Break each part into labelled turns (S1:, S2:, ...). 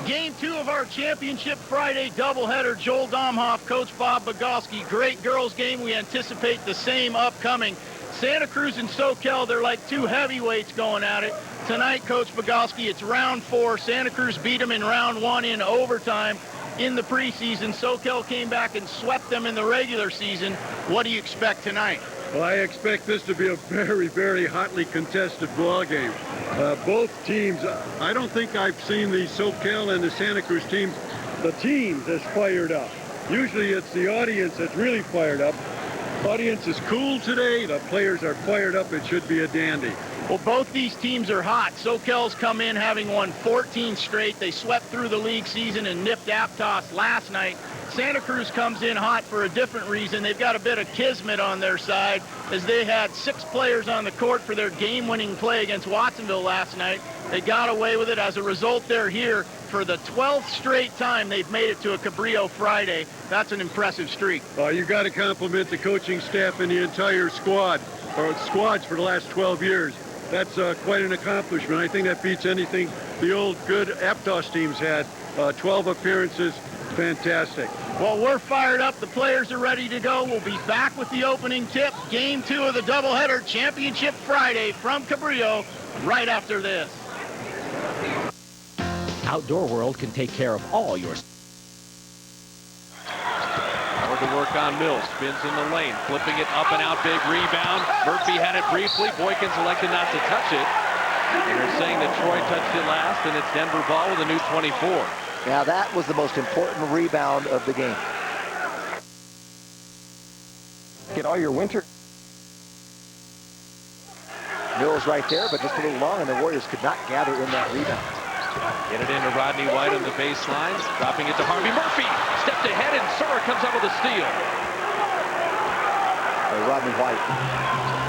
S1: Game 2 of our Championship Friday doubleheader. Joel Domhoff, Coach Bob Bogowski. Great girls game. We anticipate the same upcoming. Santa Cruz and Soquel, they're like two heavyweights going at it. Tonight, Coach Bogowski, it's round 4. Santa Cruz beat them in round 1 in overtime in the preseason. Soquel came back and swept them in the regular season. What do you expect tonight?
S2: Well, I expect this to be a very, very hotly contested ball game. Both teams, I don't think I've seen the Soquel and the Santa Cruz teams, the teams as fired up. Usually it's the audience that's really fired up. Audience is cool today. The players are fired up. It should be a dandy.
S1: Well, both these teams are hot. Soquel's come in having won 14 straight. They swept through the league season and nipped Aptos last night. Santa Cruz comes in hot for a different reason. They've got a bit of kismet on their side as they had 6 players on the court for their game-winning play against Watsonville last night. They got away with it. As a result, they're here for the 12th straight time they've made it to a Cabrillo Friday. That's an impressive streak.
S2: You got to compliment the coaching staff and the entire squad, or squads for the last 12 years. That's quite an accomplishment. I think that beats anything the old good Aptos teams had. 12 appearances, fantastic.
S1: Well, we're fired up. The players are ready to go. We'll be back with the opening tip. Game 2 of the doubleheader, Championship Friday from Cabrillo, right after this.
S3: Outdoor World can take care of all your...
S4: Hard to work on Mills. Spins in the lane. Flipping it up and out. Big rebound. Murphy had it briefly. Boykins elected not to touch it. And they're saying that Troy touched it last, and it's Denver ball with a new 24.
S5: Now that was the most important rebound of the game. Get all your winter. Mills right there, but just a little long, and the Warriors could not gather in that rebound.
S4: Get it into Rodney White on the baseline. Dropping it to Harvey Murphy. Stepped ahead, and Surra comes up with a steal.
S5: Rodney White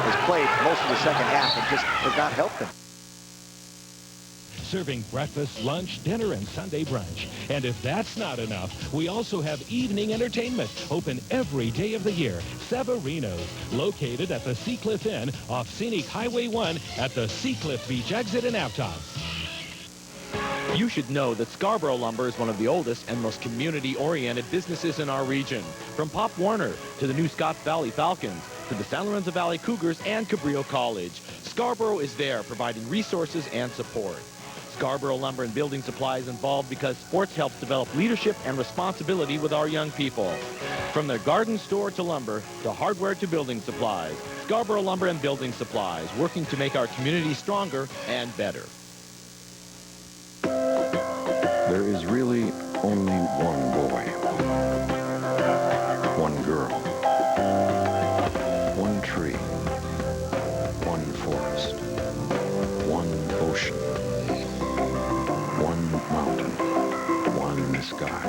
S5: has played most of the second half and just has not helped them.
S6: Serving breakfast, lunch, dinner, and Sunday brunch. And if that's not enough, we also have evening entertainment open every day of the year. Severino's, located at the Seacliff Inn off Scenic Highway 1 at the Seacliff Beach exit in Aptos.
S3: You should know that Scarborough Lumber is one of the oldest and most community-oriented businesses in our region. From Pop Warner to the new Scotts Valley Falcons to the San Lorenzo Valley Cougars and Cabrillo College, Scarborough is there providing resources and support. Scarborough Lumber and Building Supply is involved because sports helps develop leadership and responsibility with our young people. From their garden store to lumber, to hardware to building supplies, Scarborough Lumber and Building Supplies, working to make our community stronger and better.
S7: There is really only one boy, one girl, one tree, one forest, one ocean, one mountain, one sky,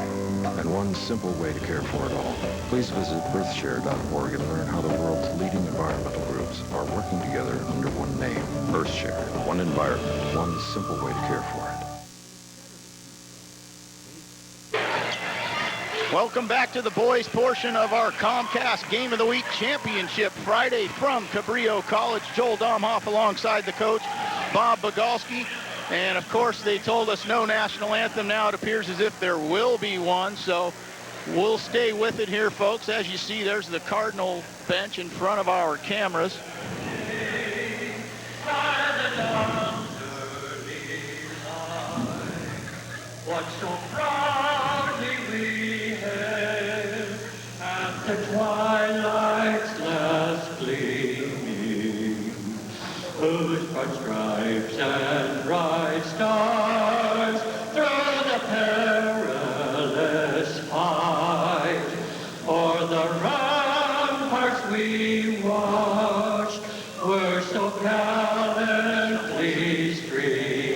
S7: and one simple way to care for it all. Please visit earthshare.org and learn how the world's leading environmental groups are working together under one name, Earthshare, one environment, one simple way to care for it.
S1: Welcome back to the boys portion of our Comcast Game of the Week Championship Friday from Cabrillo College. Joel Domhoff alongside the coach, Bob Bogowski. And of course, they told us no national anthem. Now it appears as if there will be one. So we'll stay with it here, folks. As you see, there's the Cardinal bench in front of our cameras.
S8: What so proudly we hailed at the twilight's last gleaming, whose broad stripes and bright stars through the perilous fight o'er the ramparts we watched were so gallantly streaming.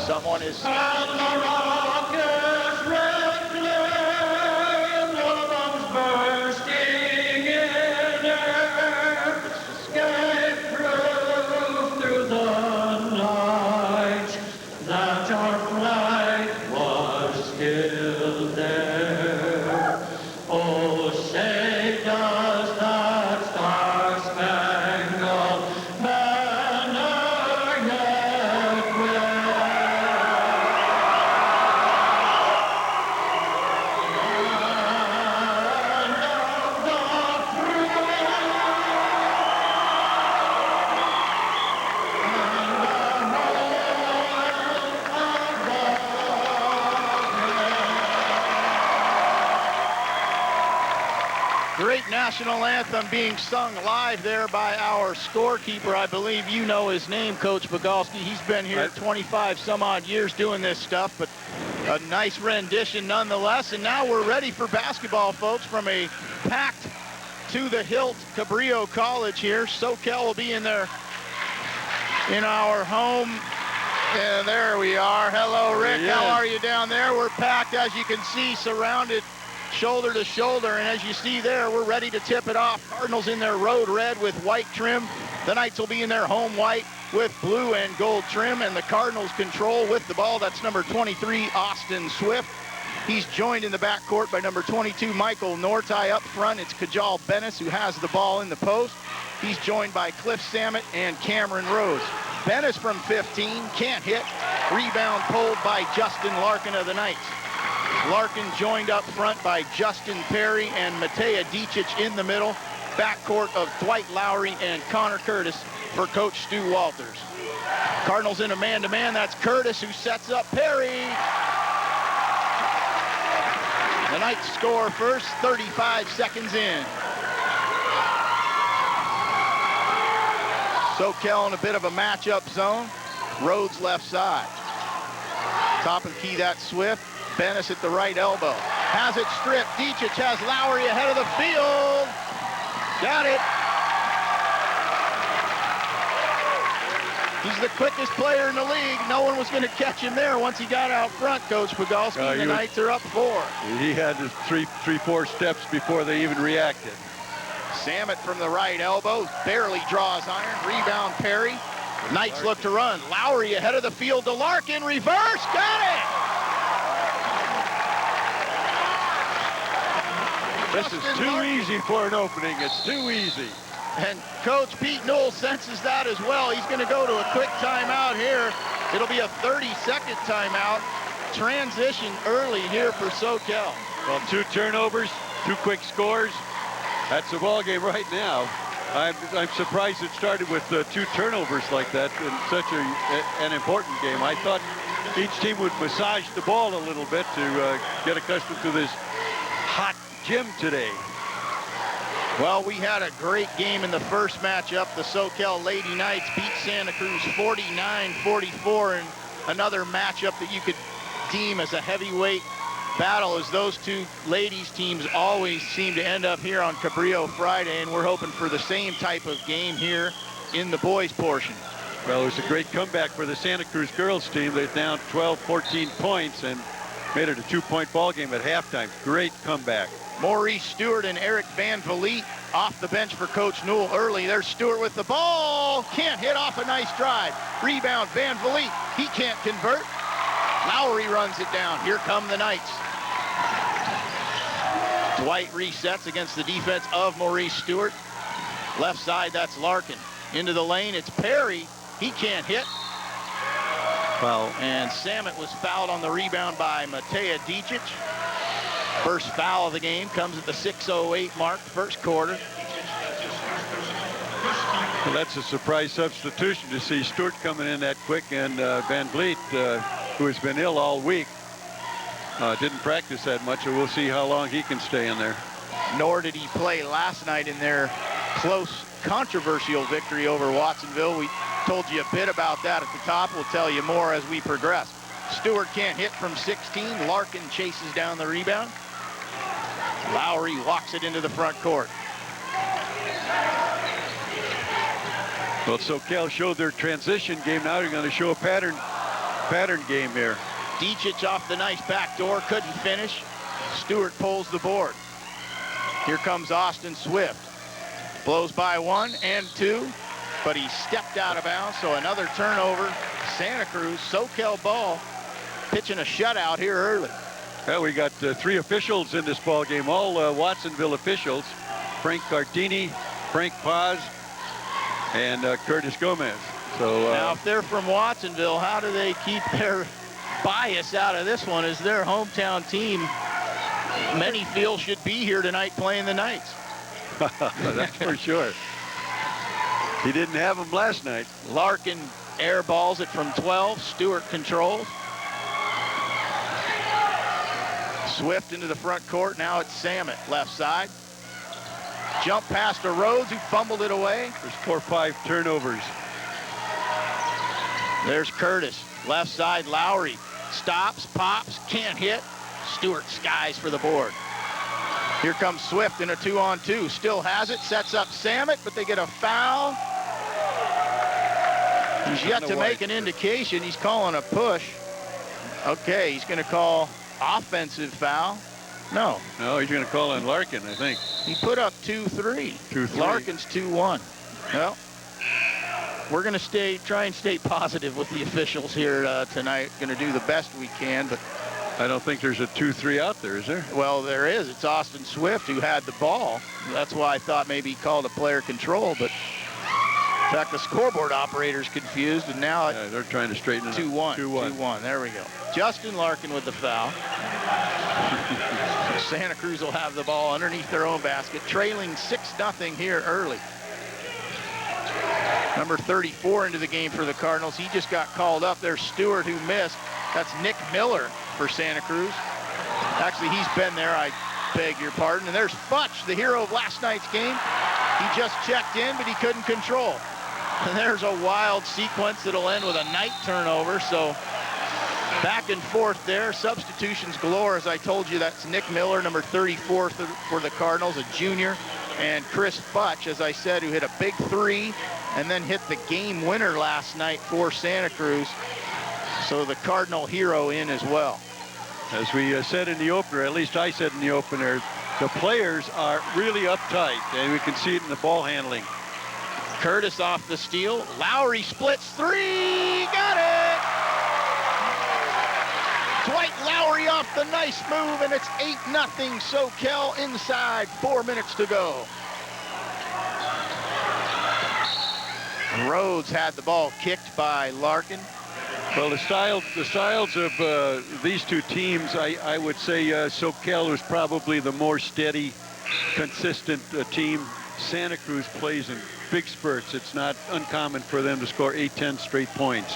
S1: Someone is...
S8: And the rocket's red flame, the bombs bursting in air, gave proof through the night that our flag was still there. Oh, say does that star-spangled banner yet wave?
S1: national anthem being sung live there by our scorekeeper. I believe you know his name, Coach Bogalski. He's been here 25 some odd years doing this stuff, but a nice rendition nonetheless. And now we're ready for basketball, folks, from a packed to the hilt Cabrillo College here. SoCal will be in there in our home. And there we are. Hello, Rick. How are you down there? We're packed, as you can see, surrounded shoulder to shoulder. And as you see there, we're ready to tip it off. Cardinals in their road red with white trim. The Knights will be in their home white with blue and gold trim. And the Cardinals control with the ball. That's number 23, Austin Swift. He's joined in the backcourt by number 22, Michael Nortai. Up front, it's Kajal Bennis, who has the ball in the post. He's joined by Cliff Samet and Cameron Rhodes. Bennis from 15, can't hit. Rebound pulled by Justin Larkin of the Knights. Larkin joined up front by Justin Perry and Matea Dicic in the middle. Backcourt of Dwight Lowry and Connor Curtis for Coach Stu Walters. Cardinals in a man-to-man. That's Curtis who sets up Perry. The Knights score first, 35 seconds in. SoCal in a bit of a matchup zone. Rhodes left side. Top of the key, that's Swift. Bennis at the right elbow. Has it stripped. Dicic has Lowry ahead of the field. Got it. He's the quickest player in the league. No one was going to catch him there once he got out front, Coach Bogalski. The Knights are up 4.
S2: He had his 4 steps before they even reacted.
S1: Samet from the right elbow, barely draws iron. Rebound Perry. Knights look to run. Lowry ahead of the field to Larkin. Reverse. Got it.
S2: This is too easy for an opening. It's too easy.
S1: And Coach Pete Newell senses that as well. He's going to go to a quick timeout here. It'll be a 30-second timeout. Transition early here for SoCal.
S2: Well, 2 turnovers, 2 quick scores. That's the ball game right now. I'm surprised it started with 2 turnovers like that in such an important game. I thought each team would massage the ball a little bit to get accustomed to this hot gym today.
S1: Well, we had a great game in the first matchup. The SoCal Lady Knights beat Santa Cruz 49-44 in another matchup that you could deem as a heavyweight battle, as those 2 ladies teams always seem to end up here on Cabrillo Friday, and we're hoping for the same type of game here in the boys portion.
S2: Well, it was a great comeback for the Santa Cruz girls team. They're down 12, 14 points and made it a 2-point ball game at halftime. Great comeback.
S1: Maurice Stewart and Eric Van Vliet off the bench for Coach Newell early. There's Stewart with the ball. Can't hit off a nice drive. Rebound, Van Vliet. He can't convert. Lowry runs it down. Here come the Knights. Dwight resets against the defense of Maurice Stewart. Left side, that's Larkin. Into the lane, it's Perry. He can't hit.
S2: Foul.
S1: And Samet was fouled on the rebound by Matea Dicic. First foul of the game comes at the 6:08 mark, first quarter.
S2: Well, that's a surprise substitution to see Stewart coming in that quick, and Van Vliet, who has been ill all week, didn't practice that much, and we'll see how long he can stay in there.
S1: Nor did he play last night in their close, controversial victory over Watsonville. We told you a bit about that at the top. We'll tell you more as we progress. Stewart can't hit from 16. Larkin chases down the rebound. Lowry walks it into the front court.
S2: Well, SoCal showed their transition game. Now they're going to show a pattern game here.
S1: Dicic off the nice back door, couldn't finish. Stewart pulls the board. Here comes Austin Swift. Blows by 1 and 2, but he stepped out of bounds, so another turnover. Santa Cruz, SoCal ball, pitching a shutout here early.
S2: Well, we got 3 officials in this ball game, all Watsonville officials. Frank Cardini, Frank Paz, and Curtis Gomez. So
S1: now, if they're from Watsonville, how do they keep their bias out of this one? As their hometown team, many feel should be here tonight playing the Knights.
S2: That's for sure. He didn't have them last night.
S1: Larkin air balls it from 12. Stewart controls. Swift into the front court. Now it's Samet left side. Jump pass to Rhodes, who fumbled it away.
S2: There's 4 or 5 turnovers.
S1: There's Curtis. Left side, Lowry. Stops, pops, can't hit. Stewart skies for the board. Here comes Swift in a 2-on-2. Still has it, sets up Samet, but they get a foul. He's yet to make an indication. He's calling a push. Okay, he's going to call offensive foul. No,
S2: he's going to call on Larkin, I think.
S1: He put up 2-3.
S2: 2-3.
S1: Larkin's 2-1. Well, we're going to try and stay positive with the officials here tonight. Going to do the best we can, but
S2: I don't think there's a 2-3 out there, is there?
S1: Well, there is. It's Austin Swift who had the ball. That's why I thought maybe he called a player control, but in fact, the scoreboard operator's confused, and now
S2: they're trying to straighten it up.
S1: 2-1. 2-1. There we go. Justin Larkin with the foul. Santa Cruz will have the ball underneath their own basket, trailing 6-0 here early. Number 34 into the game for the Cardinals. He just got called up. There's Stewart, who missed. That's Nick Miller for Santa Cruz. Actually, he's been there. I beg your pardon. And there's Futch, the hero of last night's game. He just checked in, but he couldn't control. And there's a wild sequence that'll end with a night turnover. So back and forth there. Substitutions galore. As I told you, that's Nick Miller, number 34 for the Cardinals, a junior. And Chris Futch, as I said, who hit a big 3 and then hit the game winner last night for Santa Cruz. So the Cardinal hero in as well.
S2: As we said in the opener, at least I said in the opener, the players are really uptight, and we can see it in the ball handling.
S1: Curtis off the steal. Lowry splits 3. Got it! Dwight Lowry off the nice move, and it's 8-0 SoCal inside. 4 minutes to go. Rhodes had the ball kicked by Larkin.
S2: Well, the styles of these two teams, I would say SoCal was probably the more steady, consistent team. Santa Cruz plays in big spurts. It's not uncommon for them to score 8-10 straight points.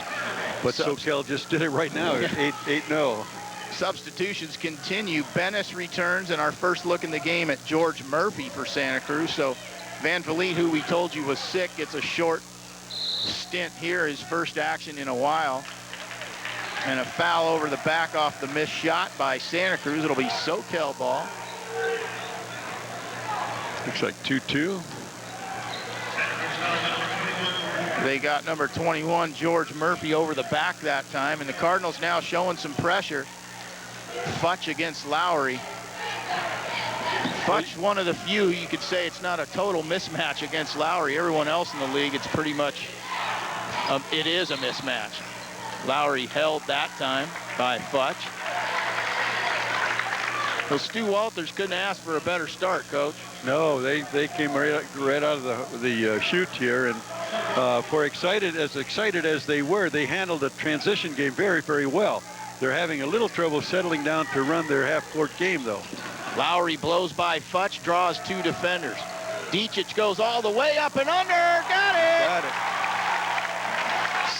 S2: But SoCal just did it right now, 8-0.
S1: Substitutions continue. Bennis returns, and our first look in the game at George Murphy for Santa Cruz. So Van Vliet, who we told you was sick, gets a short stint here, his first action in a while. And a foul over the back off the missed shot by Santa Cruz. It'll be SoCal ball.
S2: Looks like 2-2.
S1: They got number 21, George Murphy, over the back that time. And the Cardinals now showing some pressure. Futch against Lowry. Futch, one of the few you could say it's not a total mismatch against Lowry. Everyone else in the league, it's pretty much, it is a mismatch. Lowry held that time by Futch. So Stu Walters couldn't ask for a better start, Coach.
S2: No, they came right out of the chute here, and as excited as they were, they handled the transition game very, very well. They're having a little trouble settling down to run their half-court game, though.
S1: Lowry blows by Futch, draws 2 defenders. Dicic goes all the way up and under. Got it!
S2: Got it.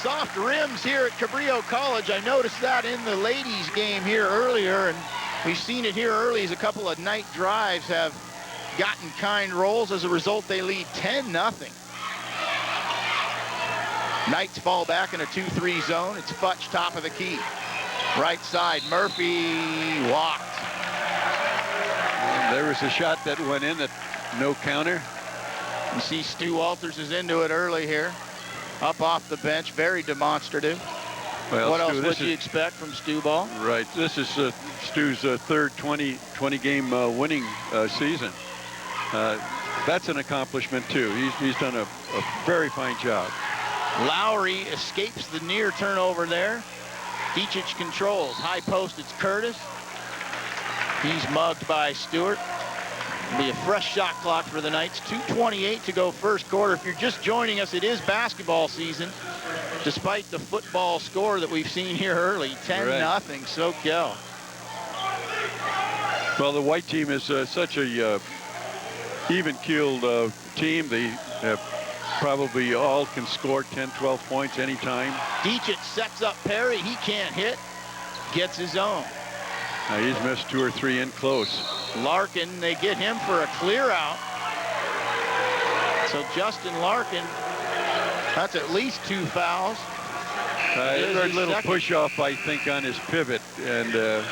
S1: Soft rims here at Cabrillo College. I noticed that in the ladies game here earlier, and we've seen it here early as a couple of night drives have gotten kind rolls. As a result, they lead 10-0. Knights fall back in a 2-3 zone. It's Futch top of the key. Right side, Murphy walked.
S2: And there was a shot that went in, that no counter.
S1: You see Stu Walters is into it early here. Up off the bench, very demonstrative.
S2: Well,
S1: what
S2: Stu,
S1: else would you expect from Stu Ball?
S2: Right, this is Stu's third 20-game winning season. That's an accomplishment, too. He's done a very fine job.
S1: Lowry escapes the near turnover there. Dicic controls. High post, it's Curtis. He's mugged by Stewart. It'll be a fresh shot clock for the Knights. 2:28 to go first quarter. If you're just joining us, it is basketball season. Despite the football score that we've seen here early, 10-0 SoCal.
S2: Well, the white team is such a even-keeled team. They probably all can score 10, 12 points anytime.
S1: Dicic sets up Perry. He can't hit. Gets his own.
S2: He's missed 2 or 3 in close.
S1: Larkin, they get him for a clear out. So Justin Larkin, that's at least 2 fouls.
S2: There's a little push-off, I think, on his pivot, and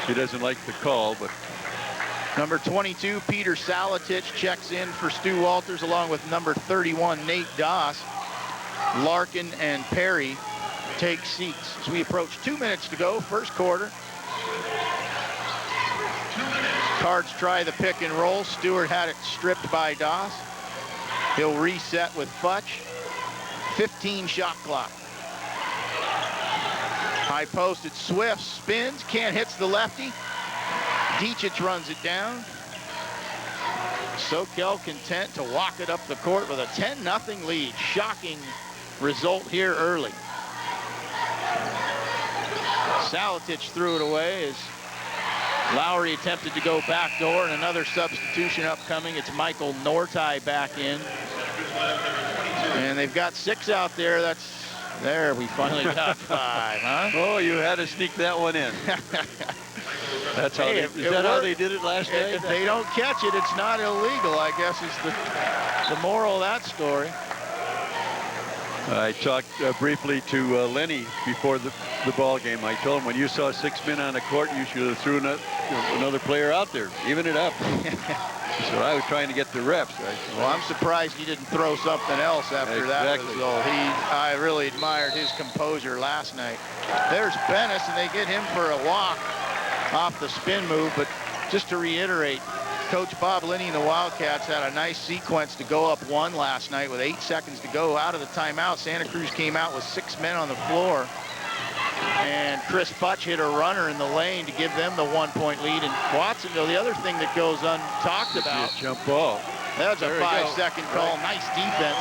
S2: he doesn't like the call, but...
S1: Number 22, Peter Saletich, checks in for Stu Walters, along with number 31, Nate Doss. Larkin and Perry take seats as we approach 2 minutes to go, first quarter. Cards try the pick and roll. Stewart had it stripped by Doss. He'll reset with Futch. 15 shot clock. High post, it's Swift, spins, can't hit the lefty. Dicic runs it down. Soquel content to walk it up the court with a 10-0 lead. Shocking result here early. Saletich threw it away as Lowry attempted to go backdoor, and another substitution upcoming. It's Michael Nortai back in. And they've got 6 out there. There, we finally got 5, huh?
S2: Oh, you had to sneak that one in. That's how is that how they did it last night?
S1: If they don't catch it, it's not illegal, I guess, is the moral of that story.
S2: I talked briefly to Lenny before the ball game. I told him, when you saw 6 men on the court, you should have threw another player out there, even it up. So I was trying to get the reps.
S1: Well, I'm surprised he didn't throw something else after that result. I really admired his composure last night. There's Bennis, and they get him for a walk off the spin move. But just to reiterate, Coach Bob Linney and the Wildcats had a nice sequence to go up 1 last night with 8 seconds to go out of the timeout. Santa Cruz came out with 6 men on the floor. And Chris Futch hit a runner in the lane to give them the 1-point lead. And Watsonville, the other thing that goes untalked about.
S2: Jump ball.
S1: That's a 5-second call. Right. Nice defense.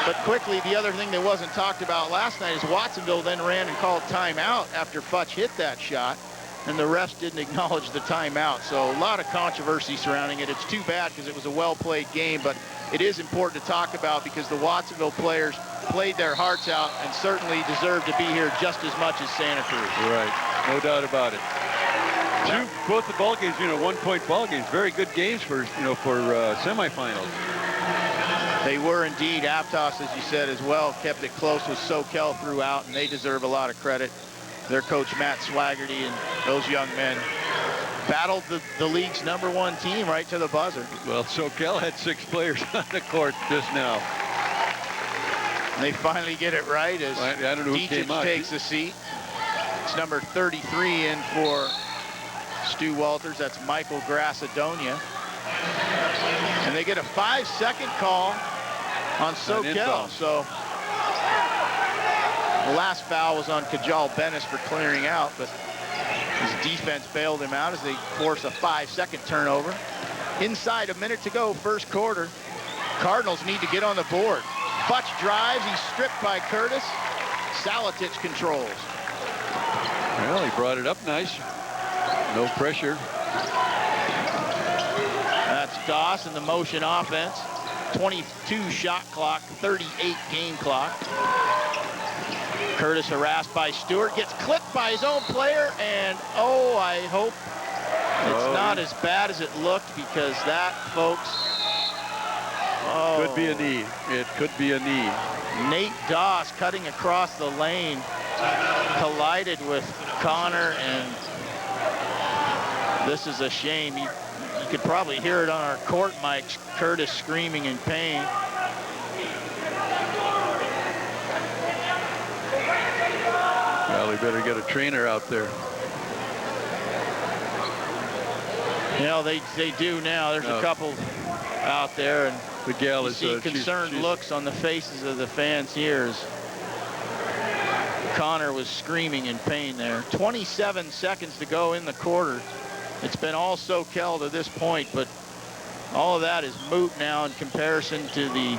S1: But quickly, the other thing that wasn't talked about last night is Watsonville then ran and called timeout after Futch hit that shot. And the refs didn't acknowledge the timeout. So a lot of controversy surrounding it. It's too bad because it was a well-played game, but it is important to talk about because the Watsonville players played their hearts out and certainly deserve to be here just as much as Santa Cruz.
S2: Right, no doubt about it. Both the ball games, 1-point ball games. Very good games for semifinals.
S1: They were indeed. Aptos, as you said, as well, kept it close with Soquel throughout, and they deserve a lot of credit. Their coach, Matt Swaggerty, and those young men battled the league's #1 team right to the buzzer.
S2: Well, Soquel had 6 players on the court just now.
S1: And they finally get it right as
S2: I don't know who came out.
S1: Takes a seat. It's number 33 in for Stu Walters. That's Michael Grassadonia. And they get a 5-second call on Soquel. So the last foul was on Kajal Bennis for clearing out, but his defense bailed him out as they force a 5-second turnover. Inside a minute to go, first quarter. Cardinals need to get on the board. Futch drives, he's stripped by Curtis. Saletich controls.
S2: Well, he brought it up nice. No pressure.
S1: That's Doss in the motion offense. 22 shot clock, 38 game clock. Curtis harassed by Stewart, gets clipped by his own player, and I hope it's not as bad as it looked, because that, folks,
S2: could be a knee. It could be a knee.
S1: Nate Doss cutting across the lane collided with Connor, and this is a shame. You could probably hear it on our court mics, Curtis screaming in pain.
S2: Well, we better get a trainer out there.
S1: They do now. There's a couple out there, and
S2: Miguel
S1: you see concerned looks on the faces of the fans here as Connor was screaming in pain there. 27 seconds to go in the quarter. It's been all Soquel to this point, but all of that is moot now in comparison to the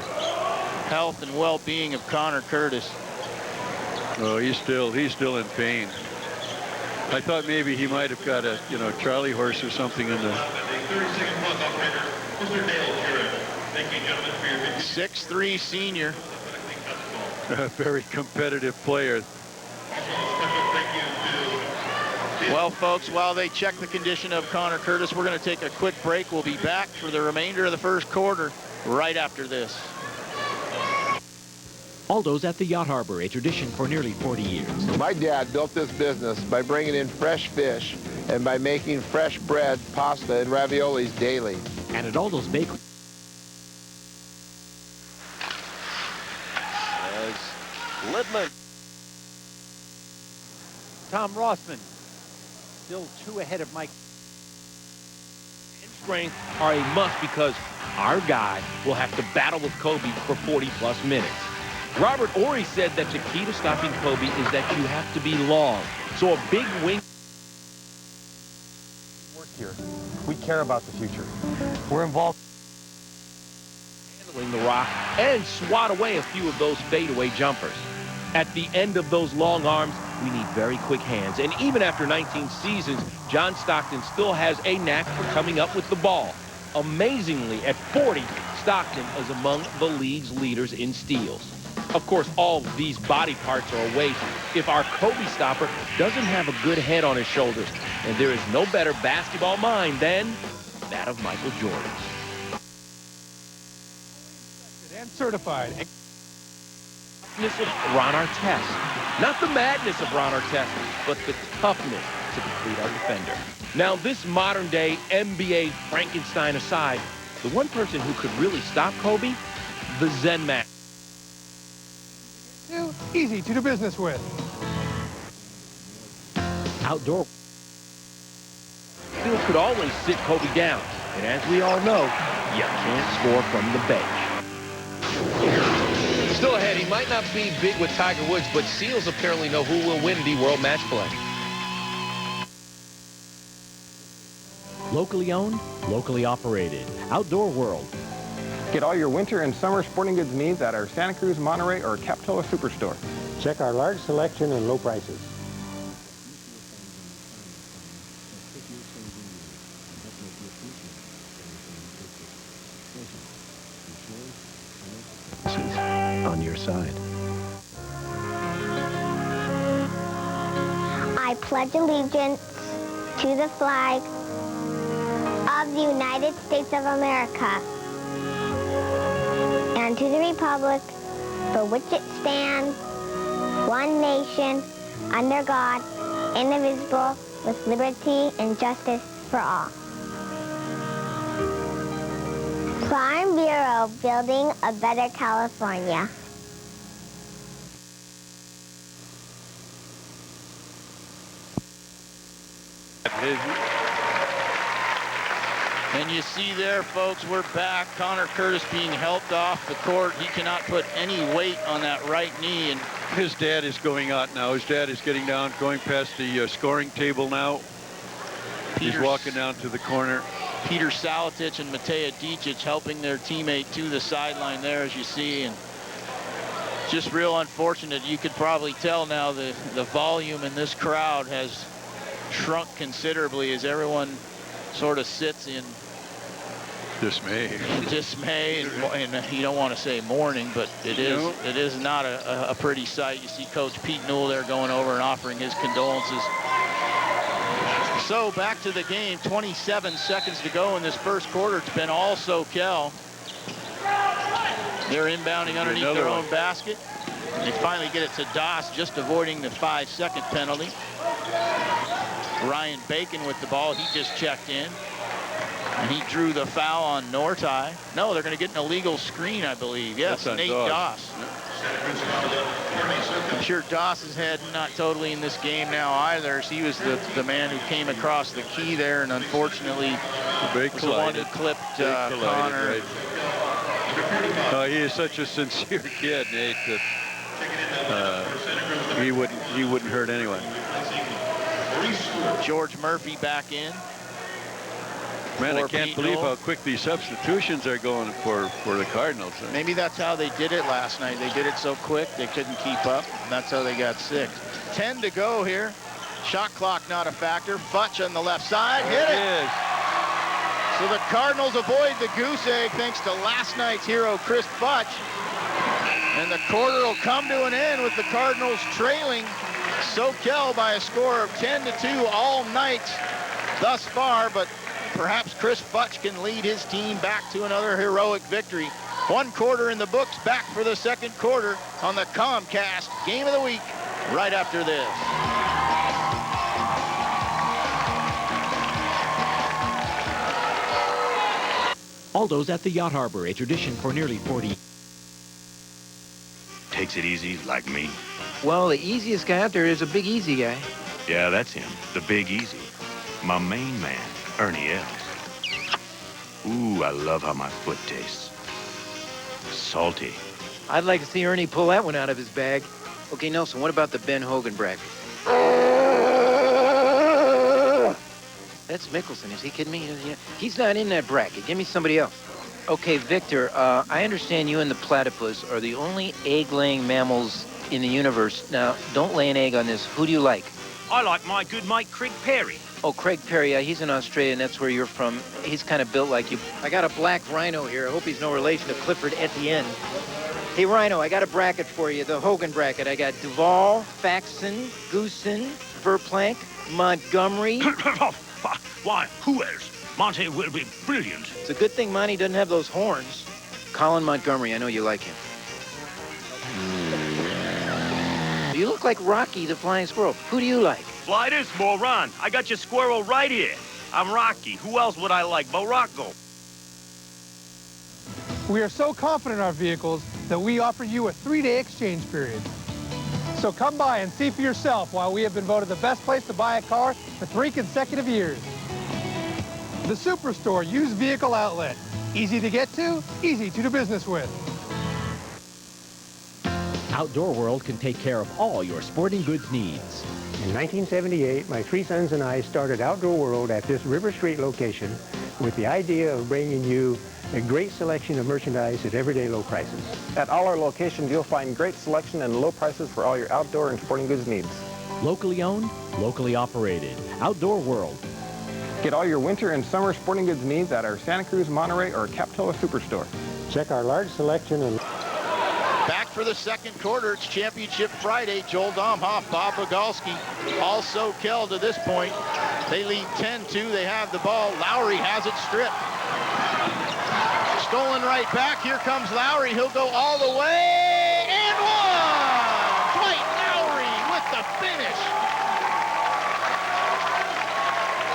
S1: health and well-being of Connor Curtis.
S2: Oh, he's still in pain. I thought maybe he might have got a Charlie horse or something in the
S1: 6'3" senior.
S2: A very competitive player.
S1: Well, folks, while they check the condition of Connor Curtis, we're going to take a quick break. We'll be back for the remainder of the first quarter right after this.
S3: Aldo's at the Yacht Harbor, a tradition for nearly 40 years.
S9: My dad built this business by bringing in fresh fish and by making fresh bread, pasta, and raviolis daily.
S3: And at Aldo's Bakery.
S4: As Littman.
S10: Tom Rossman still 2 ahead of Mike.
S11: Strength are a must because our guy will have to battle with Kobe for 40-plus minutes. Robert Ory said that the key to stopping Kobe is that you have to be long. So a big wing.
S12: Work here. We care about the future. We're involved
S11: Handling the rock and swat away a few of those fadeaway jumpers. At the end of those long arms, we need very quick hands. And even after 19 seasons, John Stockton still has a knack for coming up with the ball. Amazingly, at 40, Stockton is among the league's leaders in steals. Of course, all of these body parts are a waste if our Kobe stopper doesn't have a good head on his shoulders. And there is no better basketball mind than that of Michael Jordan.
S10: And certified.
S11: Toughness of Ron Artest. Not the madness of Ron Artest, but the toughness to complete our defender. Now, this modern-day NBA Frankenstein aside, the one person who could really stop Kobe, the Zen Man.
S10: Easy to do business with.
S3: Outdoor.
S11: Phil could always sit Kobe down. And as we all know, you can't score from the bench.
S13: Still ahead, he might not be big with Tiger Woods, but Seals apparently know who will win the World Match Play.
S3: Locally owned, locally operated. Outdoor World.
S12: Get all your winter and summer sporting goods needs at our Santa Cruz, Monterey, or Capitola Superstore.
S14: Check our large selection and low prices.
S3: On your side.
S15: I pledge allegiance to the flag of the United States of America and to the republic for which it stands, one nation, under God, indivisible, with liberty and justice for all. Farm Bureau, building a better California.
S1: And you see there, folks, we're back. Connor Curtis being helped off the court. He cannot put any weight on that right knee. And
S2: his dad is going out now. His dad is getting down, going past the scoring table now. He's walking down to the corner.
S1: Peter Saletich and Mateja Dicic helping their teammate to the sideline there, as you see. And just real unfortunate. You could probably tell now the volume in this crowd has shrunk considerably as everyone sort of sits in dismay, and you don't want to say mourning, but it is not a pretty sight. You see Coach Pete Newell there going over and offering his condolences. So back to the game, 27 seconds to go in this first quarter. It's been all SoCal. They're inbounding underneath their own basket. They finally get it to Doss, just avoiding the 5-second penalty. Ryan Bacon with the ball. He just checked in. And he drew the foul on Nortai. No, they're going to get an illegal screen, I believe. Yes, Nate Doss. I'm sure Doss's head not totally in this game now either. He was the man who came across the key there, and unfortunately was the one who clipped Connor.
S2: Right. He is such a sincere kid, Nate, that he wouldn't hurt anyone.
S1: George Murphy back in.
S2: Man, I can't believe how quick these substitutions are going for the Cardinals.
S1: Maybe that's how they did it last night. They did it so quick they couldn't keep up, and that's how they got 6. 10 to go here. Shot clock not a factor. Futch on the left side. Hit it. So the Cardinals avoid the goose egg thanks to last night's hero, Chris Futch. And the quarter will come to an end with the Cardinals trailing SoCal by a score of 10-2 all night thus far, but perhaps Chris Futch can lead his team back to another heroic victory. 1 quarter in the books, back for the 2nd quarter on the Comcast Game of the Week right after this.
S3: Aldo's at the Yacht Harbor, a tradition for nearly 40.
S16: Takes it easy, like me.
S17: Well, the easiest guy out there is a Big Easy guy.
S16: Yeah, that's him, the Big Easy. My main man, Ernie Els. Ooh, I love how my foot tastes. Salty.
S17: I'd like to see Ernie pull that one out of his bag. Okay, Nelson, what about the Ben Hogan bracket? That's Mickelson. Is he kidding me? He's not in that bracket. Give me somebody else. Okay, Victor, I understand you and the platypus are the only egg-laying mammals in the universe. Now, don't lay an egg on this. Who do you like?
S11: I like my good mate Craig Perry.
S17: Oh, Craig Perry, yeah, he's in Australia, and that's where you're from. He's kind of built like you. I got a black rhino here. I hope he's no relation to Clifford Etienne. Hey, Rhino, I got a bracket for you, the Hogan bracket. I got Duvall, Faxon, Goosen, Verplank, Montgomery.
S11: Why, who else? Monty will be brilliant.
S17: It's a good thing Monty doesn't have those horns. Colin Montgomery, I know you like him. You look like Rocky the Flying Squirrel. Who do you like?
S11: Fly this, moron. I got your squirrel right here. I'm Rocky. Who else would I like but Rocco?
S18: We are so confident in our vehicles that we offer you a 3-day exchange period. So come by and see for yourself why we have been voted the best place to buy a car for 3 consecutive years. The Superstore used vehicle outlet. Easy to get to, easy to do business with.
S3: Outdoor World can take care of all your sporting goods needs.
S14: In 1978, my 3 sons and I started Outdoor World at this River Street location with the idea of bringing you a great selection of merchandise at everyday low prices.
S12: At all our locations, you'll find great selection and low prices for all your outdoor and sporting goods needs.
S3: Locally owned, locally operated. Outdoor World.
S12: Get all your winter and summer sporting goods needs at our Santa Cruz, Monterey, or Capitola Superstore.
S14: Check our large selection and...
S1: Back for the 2nd quarter, it's Championship Friday. Joel Domhoff, Bob Bogalski, all SoCal to this point. They lead 10-2. They have the ball. Lowry has it stripped. Stolen right back. Here comes Lowry. He'll go all the way and one. Dwight Lowry with the finish.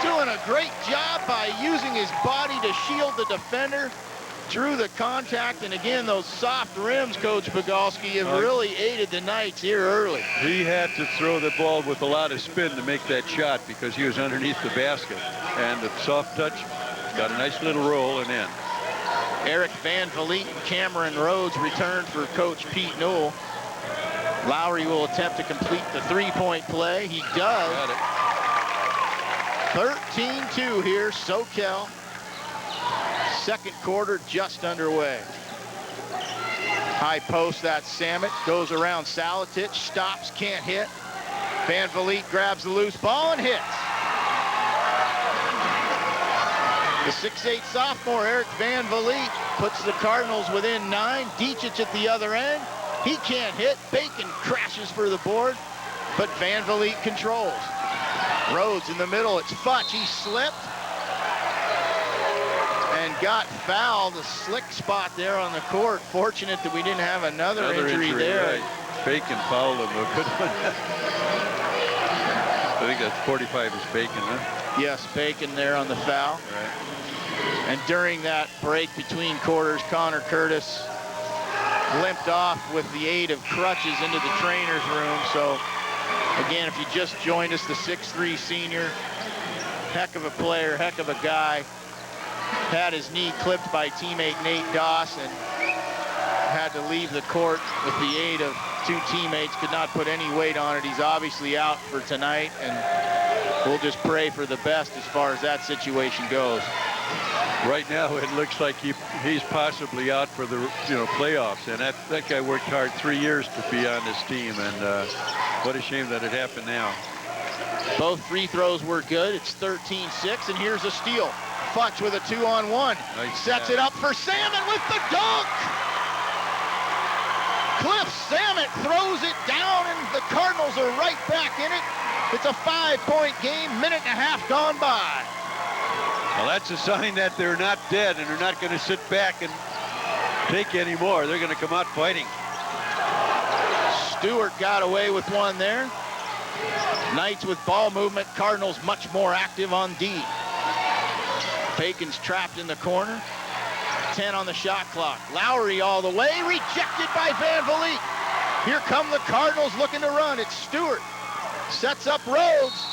S1: Doing a great job by using his body to shield the defender. Drew the contact, and again, those soft rims, Coach Bogalski, have really aided the Knights here early.
S2: He had to throw the ball with a lot of spin to make that shot because he was underneath the basket. And the soft touch got a nice little roll and in.
S1: Eric Van Vliet and Cameron Rhodes return for Coach Pete Newell. Lowry will attempt to complete the 3-point play. He does. 13-2 here, SoCal. 2nd quarter just underway. High post, that's Samet. Goes around Saletich, stops, can't hit. Van Vliet grabs the loose ball and hits. The 6'8 sophomore, Eric Van Vliet, puts the Cardinals within 9. Dicic at the other end. He can't hit. Bacon crashes for the board, but Van Vliet controls. Rhodes in the middle. It's Futch. He slipped and got fouled. A slick spot there on the court. Fortunate that we didn't have another injury there.
S2: Right. Bacon fouled him. A good one. I think that's 45 is Bacon, huh?
S1: Yes, Bacon there on the foul.
S2: Right.
S1: And during that break between quarters, Connor Curtis limped off with the aid of crutches into the trainer's room. So, again, if you just joined us, the 6'3 senior, heck of a player, heck of a guy, had his knee clipped by teammate Nate Doss and had to leave the court with the aid of 2 teammates, could not put any weight on it. He's obviously out for tonight, and we'll just pray for the best as far as that situation goes.
S2: Right now, it looks like he's possibly out for the playoffs, and that guy worked hard 3 years to be on this team, and what a shame that it happened now.
S1: Both free throws were good. It's 13-6, and here's a steal. Futch with a 2-on-1.
S2: Nice
S1: sets it up for Salmon with the dunk. Cliff Salmon throws it down, and the Cardinals are right back in it. It's a 5-point game, minute and a half gone by.
S2: Well, that's a sign that they're not dead and they're not going to sit back and take any more. They're going to come out fighting.
S1: Stewart got away with one there. Knights with ball movement. Cardinals much more active on D. Bacon's trapped in the corner. 10 on the shot clock. Lowry all the way. Rejected by Van Vliet. Here come the Cardinals looking to run. It's Stewart. Sets up Rhodes.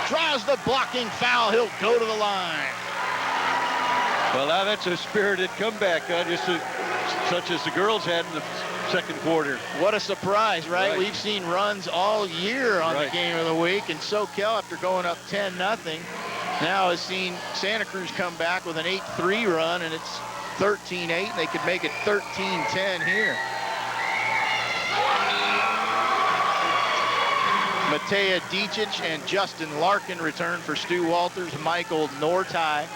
S1: Draws the blocking foul. He'll go to the line.
S2: Well, now that's a spirited comeback, such as the girls had in the second quarter.
S1: What a surprise, right? We've seen runs all year on the game of the week, and SoCal, after going up 10-0, now has seen Santa Cruz come back with an 8-3 run, and it's 13-8, and they could make it 13-10 here. Matea Dicic and Justin Larkin return for Stu Walters. Michael Nortai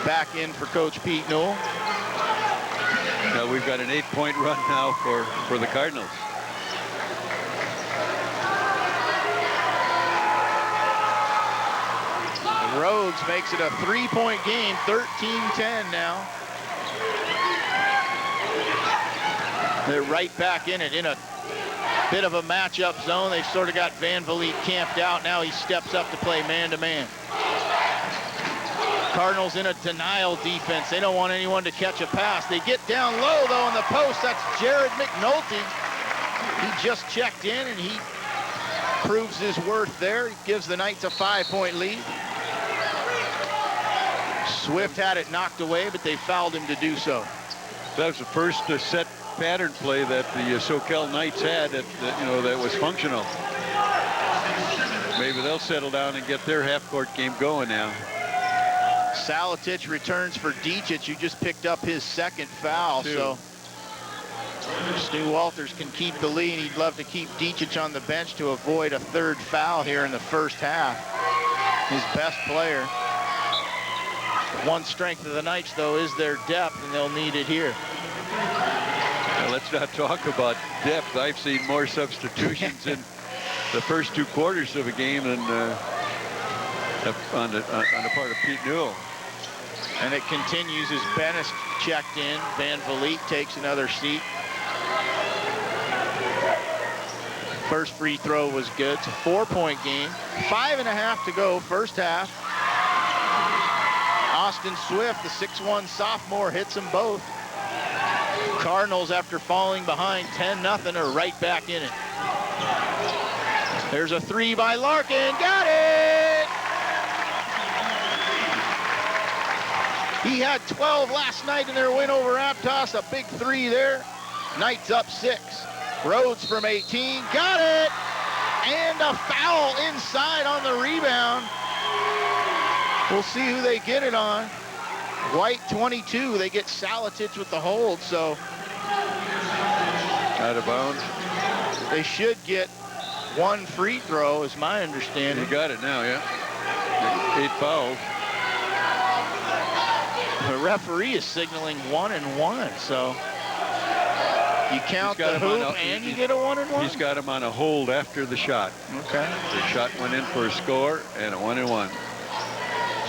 S1: back in for Coach Pete Newell.
S2: Now we've got an 8-point run now for the Cardinals.
S1: Rhodes makes it a 3-point game, 13-10 now. They're right back in it, in a bit of a matchup zone. They've sort of got Van Vliet camped out. Now he steps up to play man-to-man. Cardinals in a denial defense. They don't want anyone to catch a pass. They get down low, though, in the post. That's Jared McNulty. He just checked in, and he proves his worth there. He gives the Knights a 5-point lead. Swift had it knocked away, but they fouled him to do so.
S2: That was the first set pattern play that the SoCal Knights had that was functional. Maybe they'll settle down and get their half-court game going now.
S1: Salatic returns for Dicic, who just picked up his second foul. So Stu Walters can keep the lead. He'd love to keep Dicic on the bench to avoid a third foul here in the first half. His best player. One strength of the Knights, though, is their depth, and they'll need it here.
S2: Well, let's not talk about depth. I've seen more substitutions in the first 2 quarters of a game than on the part of Pete Newell.
S1: And it continues as Bennis checked in. Van Vliet takes another seat. First free throw was good. It's a 4-point game. 5.5 to go, first half. Austin Swift, the 6'1 sophomore, hits them both. Cardinals, after falling behind 10-0, are right back in it. There's a 3 by Larkin. Got it! He had 12 last night in their win over Aptos. A big 3 there. Knights up 6. Rhodes from 18. Got it! And a foul inside on the rebound. We'll see who they get it on. White 22. They get Salatic with the hold, so.
S2: Out of bounds.
S1: They should get 1 free throw, is my understanding.
S2: You got it now, yeah. 8 fouls.
S1: The referee is signaling 1-and-1, so you count the hoop and you get a 1-and-1?
S2: He's got him on a hold after the shot.
S1: Okay.
S2: The shot went in for a score and a 1-and-1.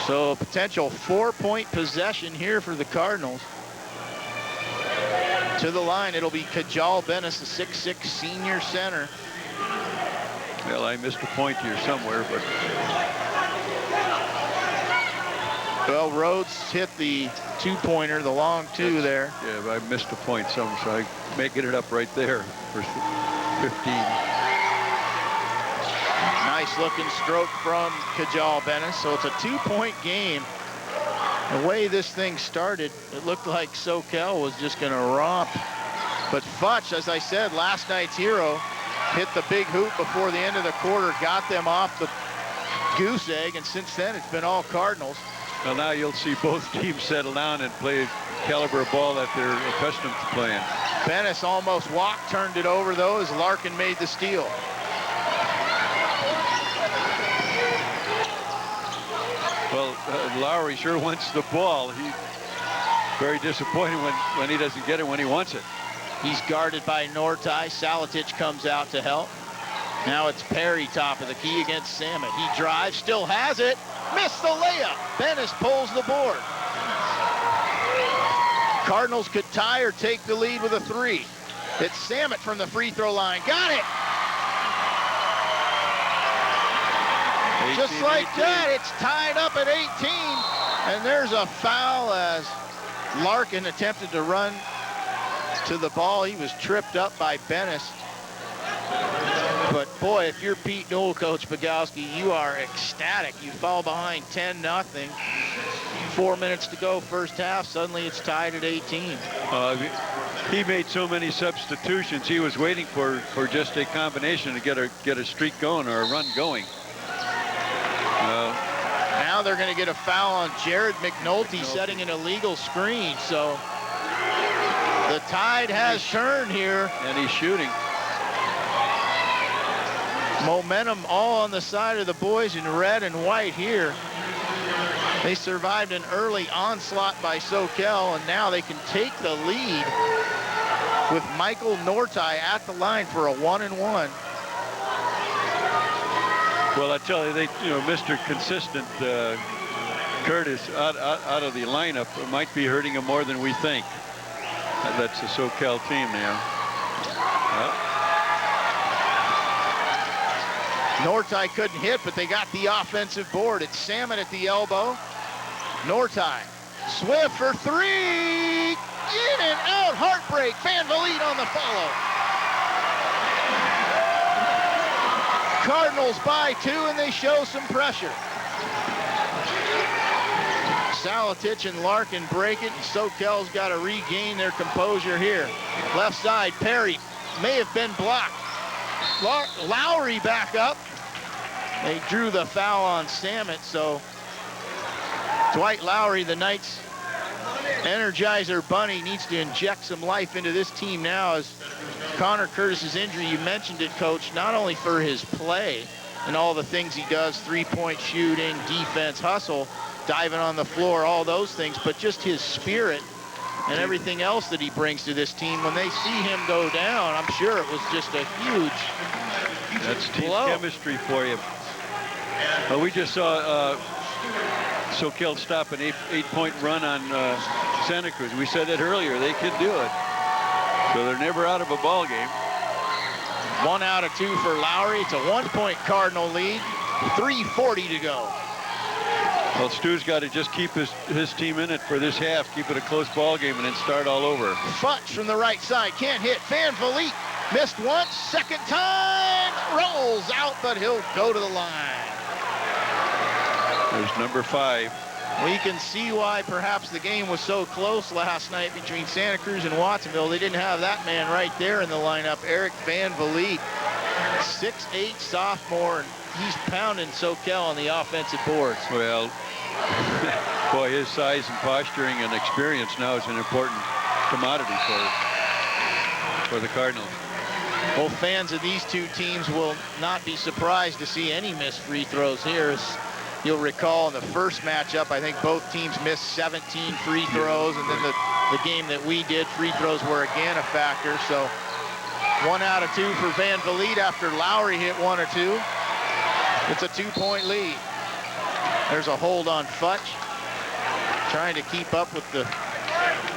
S1: So a potential 4-point possession here for the Cardinals. To the line, it'll be Kajal Bennis, the 6'6 senior center.
S2: Well, I missed a point here somewhere, but.
S1: Well, Rhodes hit the 2-pointer, the long 2 there.
S2: Yeah, but I missed a point somewhere, so I'm making it up right there for 15.
S1: Nice looking stroke from Kajal Bennis. So it's a 2-point game. The way this thing started, it looked like SoCal was just going to romp. But Futch, as I said, last night's hero, hit the big hoop before the end of the quarter, got them off the goose egg, and since then it's been all Cardinals.
S2: Well, now you'll see both teams settle down and play caliber of ball that they're accustomed to playing.
S1: Bennis almost walked, turned it over, though, as Larkin made the steal.
S2: Well, Lowry sure wants the ball. He's very disappointed when he doesn't get it when he wants it.
S1: He's guarded by Nortai. Salatic comes out to help. Now it's Perry top of the key against Samet. He drives, still has it, Missed the layup. Bennis pulls the board. Cardinals could tie or take the lead with a 3. It's Samet from the free throw line. Got it! Just like that, it's tied up at 18. And there's a foul as Larkin attempted to run to the ball. He was tripped up by Bennis. But boy, if you're Pete Newell, Coach Bogowski, you are ecstatic. You fall behind 10-0. 4 minutes to go, first half. Suddenly it's tied at 18.
S2: He made so many substitutions. He was waiting for just a combination to get a streak going or a run going.
S1: Now they're going to get a foul on Jared McNulty setting an illegal screen. So the tide has turned here.
S2: And he's shooting.
S1: Momentum all on the side of the boys in red and white here. They survived an early onslaught by Soquel, and now they can take the lead with Michael Nortai at the line for a 1-and-1.
S2: Well, I tell you, Mr. Consistent Curtis out of the lineup might be hurting him more than we think. That's the SoCal team now.
S1: Nortai couldn't hit, but they got the offensive board. It's Samet at the elbow. Nortai, Swift for 3, in and out, heartbreak. Van Vliet on the follow. Cardinals by 2, and they show some pressure. Saletich and Larkin break it, and Soquel's got to regain their composure here. Left side, Perry may have been blocked. Lowry back up. They drew the foul on Samet, so Dwight Lowry, the Knights Energizer Bunny, needs to inject some life into this team now as Connor Curtis's injury, you mentioned it, Coach, not only for his play and all the things he does, three-point shooting, defense, hustle, diving on the floor, all those things, but just his spirit and everything else that he brings to this team. When they see him go down, I'm sure it was just a huge
S2: That's team
S1: blow.
S2: chemistry for you. We just saw Soquel stop an eight-point run on Santa Cruz. We said that earlier. They could do it. So they're never out of a ball game.
S1: 1 out of 2 for Lowry. It's a 1-point Cardinal lead. 3:40 to go.
S2: Well, Stu's got to just keep his team in it for this half, keep it a close ball game, and then start all over.
S1: Futch from the right side, can't hit. Van Vliet missed once, second time, rolls out, but he'll go to the line.
S2: There's number 5.
S1: We can see why perhaps the game was so close last night between Santa Cruz and Watsonville. They didn't have that man right there in the lineup, Eric Van Vliet. 6'8" sophomore, and he's pounding Soquel on the offensive boards.
S2: Well, boy, his size and posturing and experience now is an important commodity for the Cardinals.
S1: Well, fans of these two teams will not be surprised to see any missed free throws here. As you'll recall, in the first matchup, I think both teams missed 17 free throws, and then the game that we did, free throws were again a factor. So 1 out of 2 for Van Vliet after Lowry hit 1 or 2. It's a 2-point lead. There's a hold on Futch, trying to keep up with the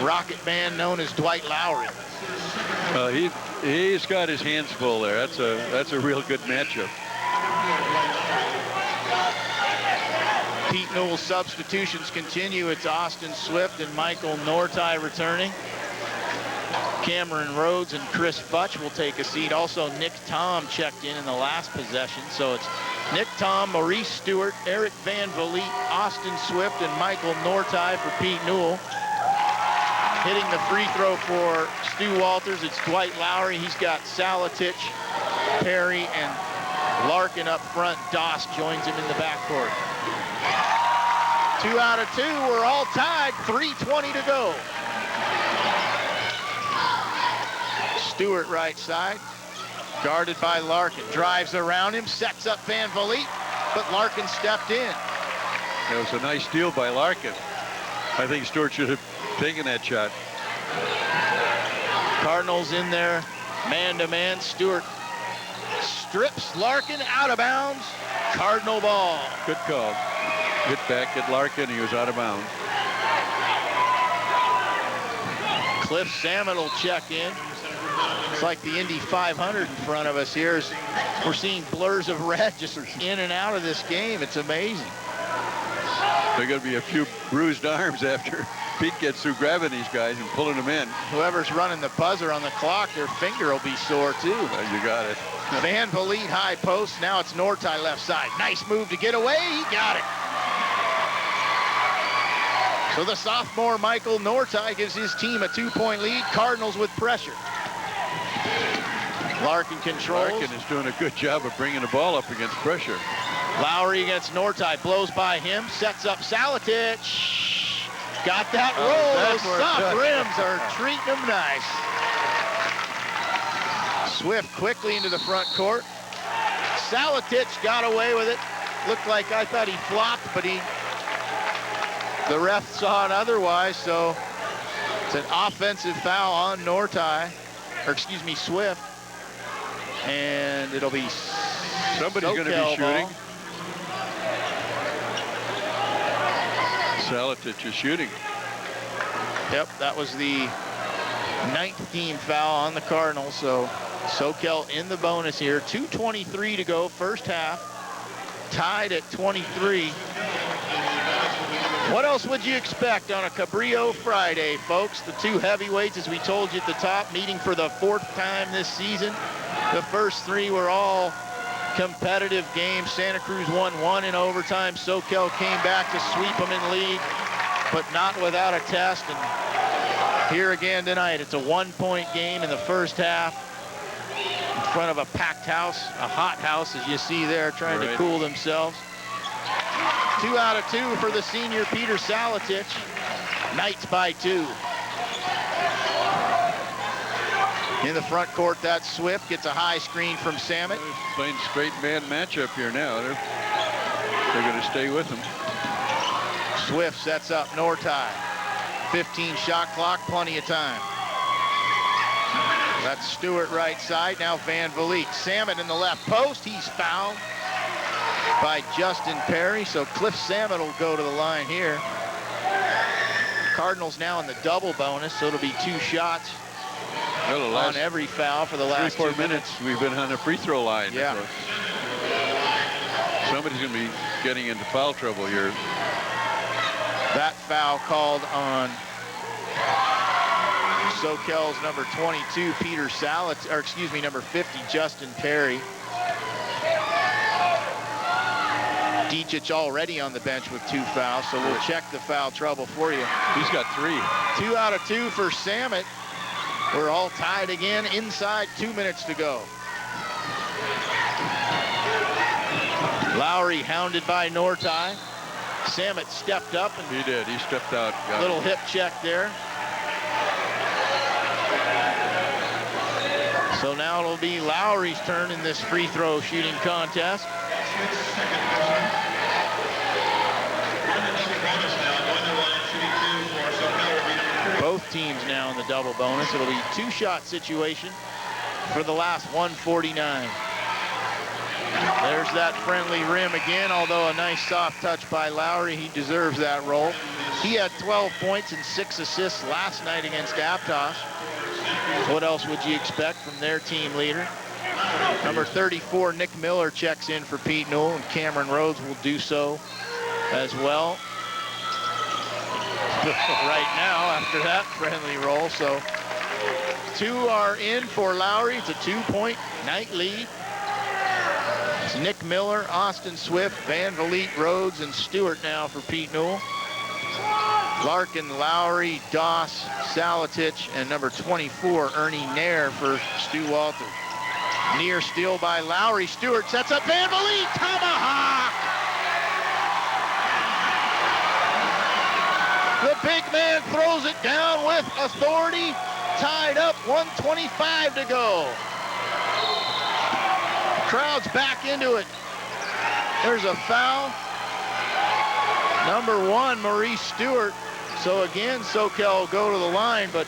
S1: rocket man known as Dwight Lowry.
S2: He's got his hands full there. That's a real good matchup.
S1: Pete Newell's substitutions continue. It's Austin Swift and Michael Nortai returning. Cameron Rhodes and Chris Futch will take a seat. Also, Nick Tom checked in the last possession. So it's Nick Tom, Maurice Stewart, Eric Van Vliet, Austin Swift, and Michael Nortai for Pete Newell. Hitting the free throw for Stu Walters, it's Dwight Lowry. He's got Saletich, Perry, and Larkin up front. Doss joins him in the backcourt. 2 out of 2, we're all tied, 3:20 to go. Stewart right side, guarded by Larkin. Drives around him, sets up Van Vliet, but Larkin stepped in.
S2: It was a nice steal by Larkin. I think Stewart should have taken that shot.
S1: Cardinals in there, man-to-man. Stewart strips Larkin out of bounds. Cardinal ball.
S2: Good call. Hit back at Larkin. He was out of bounds.
S1: Cliff Salmon will check in. It's like the Indy 500 in front of us here. We're seeing blurs of red just in and out of this game. It's amazing.
S2: There are going to be a few bruised arms after Pete gets through grabbing these guys and pulling them in.
S1: Whoever's running the buzzer on the clock, their finger will be sore too.
S2: You got it.
S1: Van Vliet high post. Now it's Nortai left side. Nice move to get away. He got it. So the sophomore Michael Nortai gives his team a 2-point lead. Cardinals with pressure. Larkin controls.
S2: Larkin is doing a good job of bringing the ball up against pressure.
S1: Lowry against Nortai, blows by him, sets up Saletich. Got that roll. Those soft rims are treating him nice. Swift quickly into the front court. Saletich got away with it. Looked like, I thought he flopped, but the ref saw it otherwise, so it's an offensive foul on Nortai, or excuse me, Swift. And it'll be
S2: somebody's going to be shooting. Saletich is shooting.
S1: Yep, that was the 9th team foul on the Cardinals. So Soquel in the bonus here. 2:23 to go, first half. Tied at 23. What else would you expect on a Cabrillo Friday, folks? The two heavyweights, as we told you at the top, meeting for the 4th time this season. The first 3 were all competitive games. Santa Cruz won 1 in overtime. Soquel came back to sweep them in lead, but not without a test. And here again tonight, it's a 1-point game in the first half in front of a packed house, a hot house, as you see there, trying to cool themselves. 2 out of 2 for the senior Peter Saletich. Knights by 2. In the front court, that's Swift. Gets a high screen from Samet.
S2: Playing straight man matchup here now. They're going to stay with him.
S1: Swift sets up Nortai. 15 shot clock, plenty of time. That's Stewart right side. Now Van Vliet. Samet in the left post. He's fouled by Justin Perry. So Cliff Samet will go to the line here. Cardinals now in the double bonus, so it'll be 2 shots. On every foul for the last
S2: 3 or 4 minutes. We've been on the free throw line.
S1: Yeah.
S2: So somebody's going to be getting into foul trouble here.
S1: That foul called on Soquel's number 22, Peter Saletich, or excuse me, number 50, Justin Perry. Dicic already on the bench with 2 fouls, so we'll check the foul trouble for you.
S2: He's got 3.
S1: 2 out of 2 for Samet. We're all tied again inside 2 minutes to go. Lowry hounded by Nortai. Samet stepped up. And
S2: he did. He stepped out.
S1: Little hip check there. So now it'll be Lowry's turn in this free throw shooting contest. Both teams now in the double bonus. It'll be 2-shot situation for the last 149. There's that friendly rim again, although a nice soft touch by Lowry. He deserves that role. He had 12 points and 6 assists last night against Aptos. What else would you expect from their team leader? Number 34, Nick Miller, checks in for Pete Newell, and Cameron Rhodes will do so as well. Right now, after that friendly roll. So 2 are in for Lowry. It's a 2-point night lead. It's Nick Miller, Austin Swift, Van Vliet, Rhodes, and Stewart now for Pete Newell. Larkin, Lowry, Doss, Saletich, and number 24, Ernie Nair for Stu Walter. Near steal by Lowry. Stewart sets up Van Vliet. Tomahawk! The big man throws it down with authority. Tied up, 1:25 to go. Crowd's back into it. There's a foul. Number 1, Maurice Stewart. So again, Soquel will go to the line, but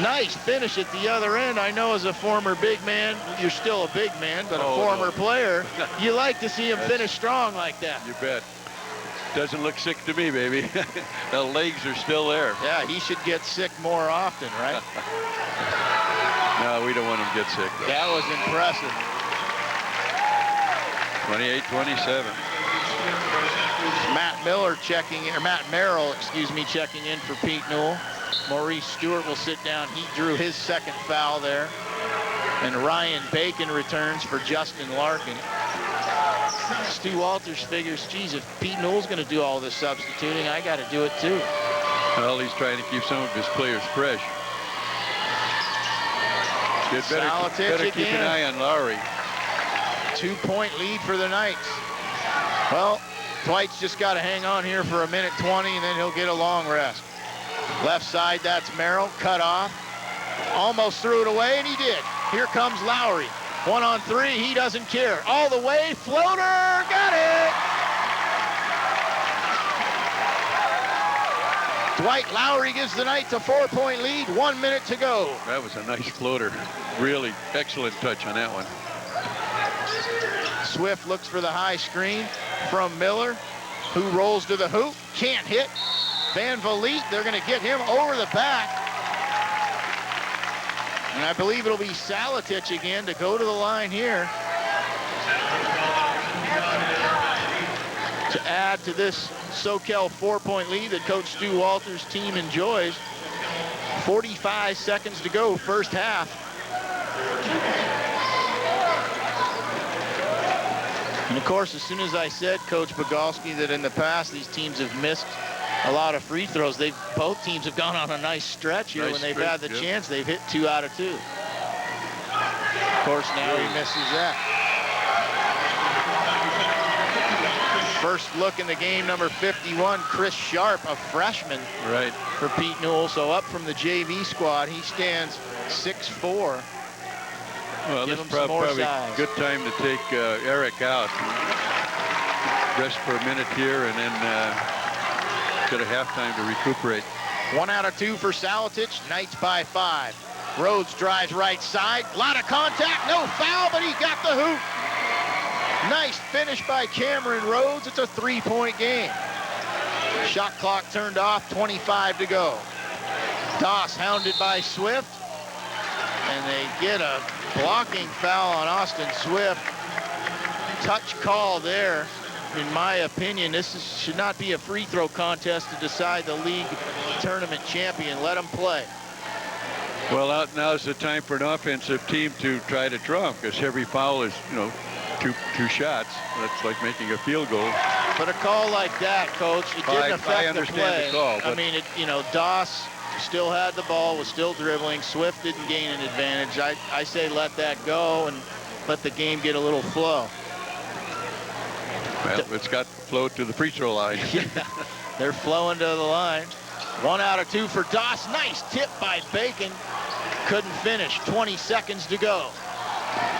S1: nice finish at the other end. I know as a former big man, you're still a big man, but a former player, you like to see him finish strong like that.
S2: You bet. Doesn't look sick to me, baby. The legs are still there.
S1: Yeah, he should get sick more often, right?
S2: No, we don't want him to get sick.
S1: That was impressive.
S2: 28-27.
S1: Matt Merrill, excuse me, checking in for Pete Newell. Maurice Stewart will sit down. He drew his second foul there. And Ryan Bacon returns for Justin Larkin. Stu Walters figures, geez, if Pete Newell's going to do all this substituting, I got to do it too.
S2: Well, he's trying to keep some of his players fresh. You better keep an eye on Lowry.
S1: 2-point lead for the Knights. Well, Dwight's just got to hang on here for a minute 20, and then he'll get a long rest. Left side, that's Merrill, cut off. Almost threw it away, and he did. Here comes Lowry. 1-on-3, he doesn't care. All the way, floater, got it! Dwight Lowry gives the Knights a 4-point lead, 1 minute to go.
S2: That was a nice floater. Really excellent touch on that one.
S1: Swift looks for the high screen from Miller, who rolls to the hoop, can't hit. Van Vliet, they're going to get him over the back. And I believe it'll be Saletich again to go to the line here to add to this SoCal 4-point lead that Coach Stu Walters' team enjoys. 45 seconds to go, first half. And of course, as soon as I said, Coach Bogalski, that in the past these teams have missed a lot of free throws, both teams have gone on a nice stretch here. When they've had the chance, they've hit 2 out of 2. Of course, now he misses that. First look in the game, number 51, Chris Sharp, a freshman,
S2: right,
S1: for Pete Newell. So up from the JV squad, he stands 6'4".
S2: Well, this is probably a good time to take Eric out. Rest for a minute here, and then get a halftime to recuperate.
S1: 1 out of 2 for Saletich. Knights by 5. Rhodes drives right side. A lot of contact. No foul, but he got the hoop. Nice finish by Cameron Rhodes. It's a 3-point game. Shot clock turned off. 25 to go. Doss hounded by Swift. And they get a blocking foul on Austin Swift. Touch call there. In my opinion, should not be a free throw contest to decide the league tournament champion. Let them play.
S2: Well, now's the time for an offensive team to try to draw them, because every foul is, two shots. That's like making a field goal.
S1: But a call like that, Coach, it didn't affect the play.
S2: The call,
S1: I mean, Doss still had the ball, was still dribbling. Swift didn't gain an advantage. I say let that go and let the game get a little flow.
S2: Well, it's got to flow to the free throw line.
S1: Yeah, they're flowing to the line. 1 out of 2 for Doss. Nice tip by Bacon. Couldn't finish. 20 seconds to go.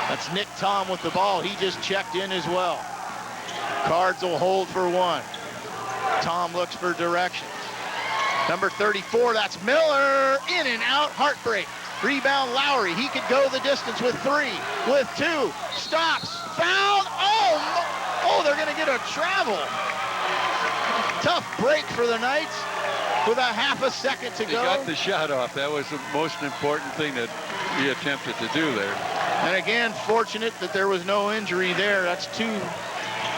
S1: That's Nick Tom with the ball. He just checked in as well. Cards will hold for 1. Tom looks for direction. Number 34, that's Miller. In and out, heartbreak. Rebound Lowry. He could go the distance with 3, with 2. Stops. Fouled. Oh, they're going to get a travel. Tough break for the Knights with a half a second to go.
S2: He got the shot off. That was the most important thing that he attempted to do there.
S1: And again, fortunate that there was no injury there. That's 2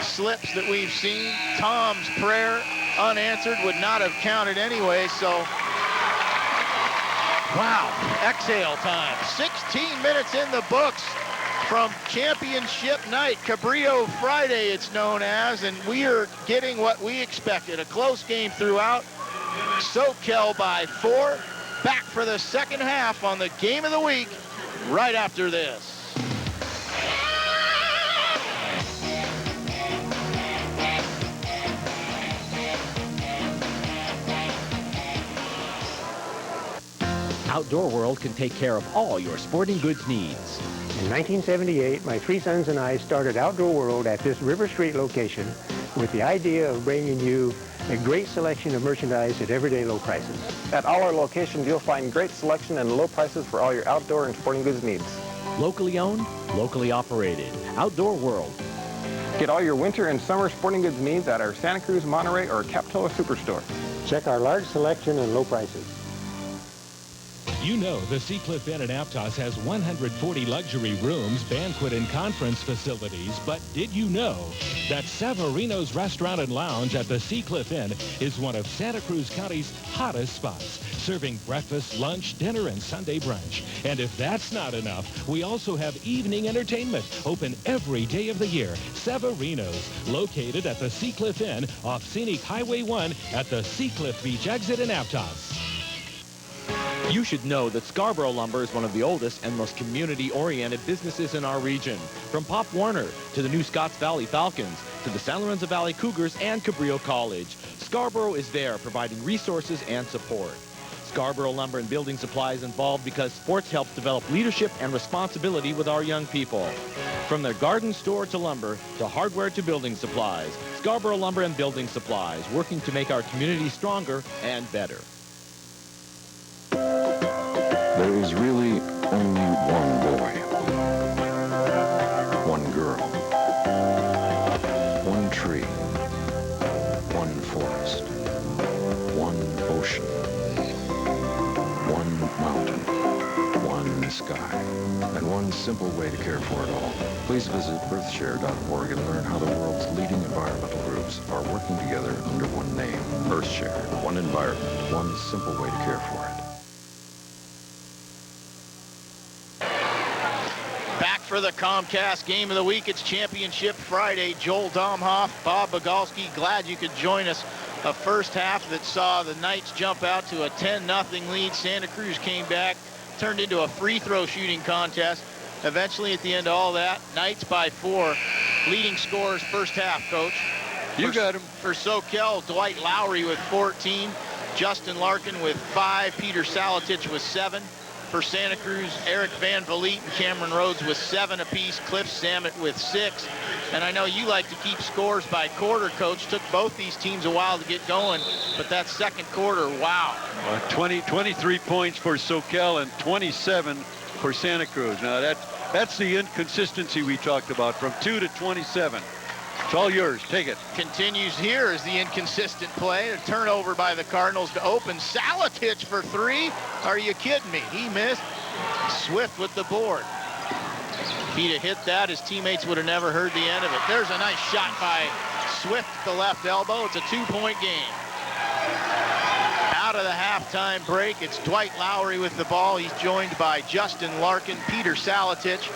S1: slips that we've seen. Tom's prayer unanswered would not have counted anyway, so wow, exhale time. 16 minutes in the books from championship night. Cabrillo Friday, it's known as, and we are getting what we expected. A close game throughout. SoCal by 4. Back for the second half on the game of the week right after this.
S3: Outdoor World can take care of all your sporting goods needs.
S14: In 1978, my 3 sons and I started Outdoor World at this River Street location with the idea of bringing you a great selection of merchandise at everyday low prices.
S12: At all our locations, you'll find great selection and low prices for all your outdoor and sporting goods needs.
S3: Locally owned, locally operated. Outdoor World.
S12: Get all your winter and summer sporting goods needs at our Santa Cruz, Monterey, or Capitola Superstore.
S14: Check our large selection and low prices.
S6: You know the Seacliff Inn in Aptos has 140 luxury rooms, banquet and conference facilities, but did you know that Severino's Restaurant and Lounge at the Seacliff Inn is one of Santa Cruz County's hottest spots, serving breakfast, lunch, dinner, and Sunday brunch. And if that's not enough, we also have evening entertainment, open every day of the year. Severino's, located at the Seacliff Inn off Scenic Highway 1 at the Seacliff Beach exit in Aptos.
S3: You should know that Scarborough Lumber is one of the oldest and most community-oriented businesses in our region. From Pop Warner to the new Scotts Valley Falcons to the San Lorenzo Valley Cougars and Cabrillo College, Scarborough is there providing resources and support. Scarborough Lumber and Building Supply is involved because sports helps develop leadership and responsibility with our young people. From their garden store to lumber to hardware to building supplies, Scarborough Lumber and Building Supplies, working to make our community stronger and better.
S7: There is really only one boy, one girl, one tree, one forest, one ocean, one mountain, one sky, and one simple way to care for it all. Please visit earthshare.org and learn how the world's leading environmental groups are working together under one name, Earthshare, one environment, one simple way to care for it.
S1: For the Comcast Game of the Week, it's Championship Friday. Joel Domhoff, Bob Bogalski, glad you could join us. A first half that saw the Knights jump out to a 10-0 lead. Santa Cruz came back, turned into a free throw shooting contest. Eventually, at the end of all that, Knights by 4. Leading scorers first half, Coach.
S2: You got him.
S1: For Soquel, Dwight Lowry with 14, Justin Larkin with 5, Peter Salatich with 7. For Santa Cruz, Eric Van Vliet and Cameron Rhodes with 7 apiece, Cliff Samet with 6. And I know you like to keep scores by quarter, Coach. Took both these teams a while to get going, but that second quarter, wow.
S2: 23 points for Soquel and 27 for Santa Cruz. Now that's the inconsistency we talked about, from 2 to 27. It's all yours. Take it.
S1: Continues here as the inconsistent play. A turnover by the Cardinals to open. Salatich for 3. Are you kidding me? He missed. Swift with the board. If he'd have hit that, his teammates would have never heard the end of it. There's a nice shot by Swift at the left elbow. It's a 2-point game. Out of the halftime break, it's Dwight Lowry with the ball. He's joined by Justin Larkin, Peter Salatich,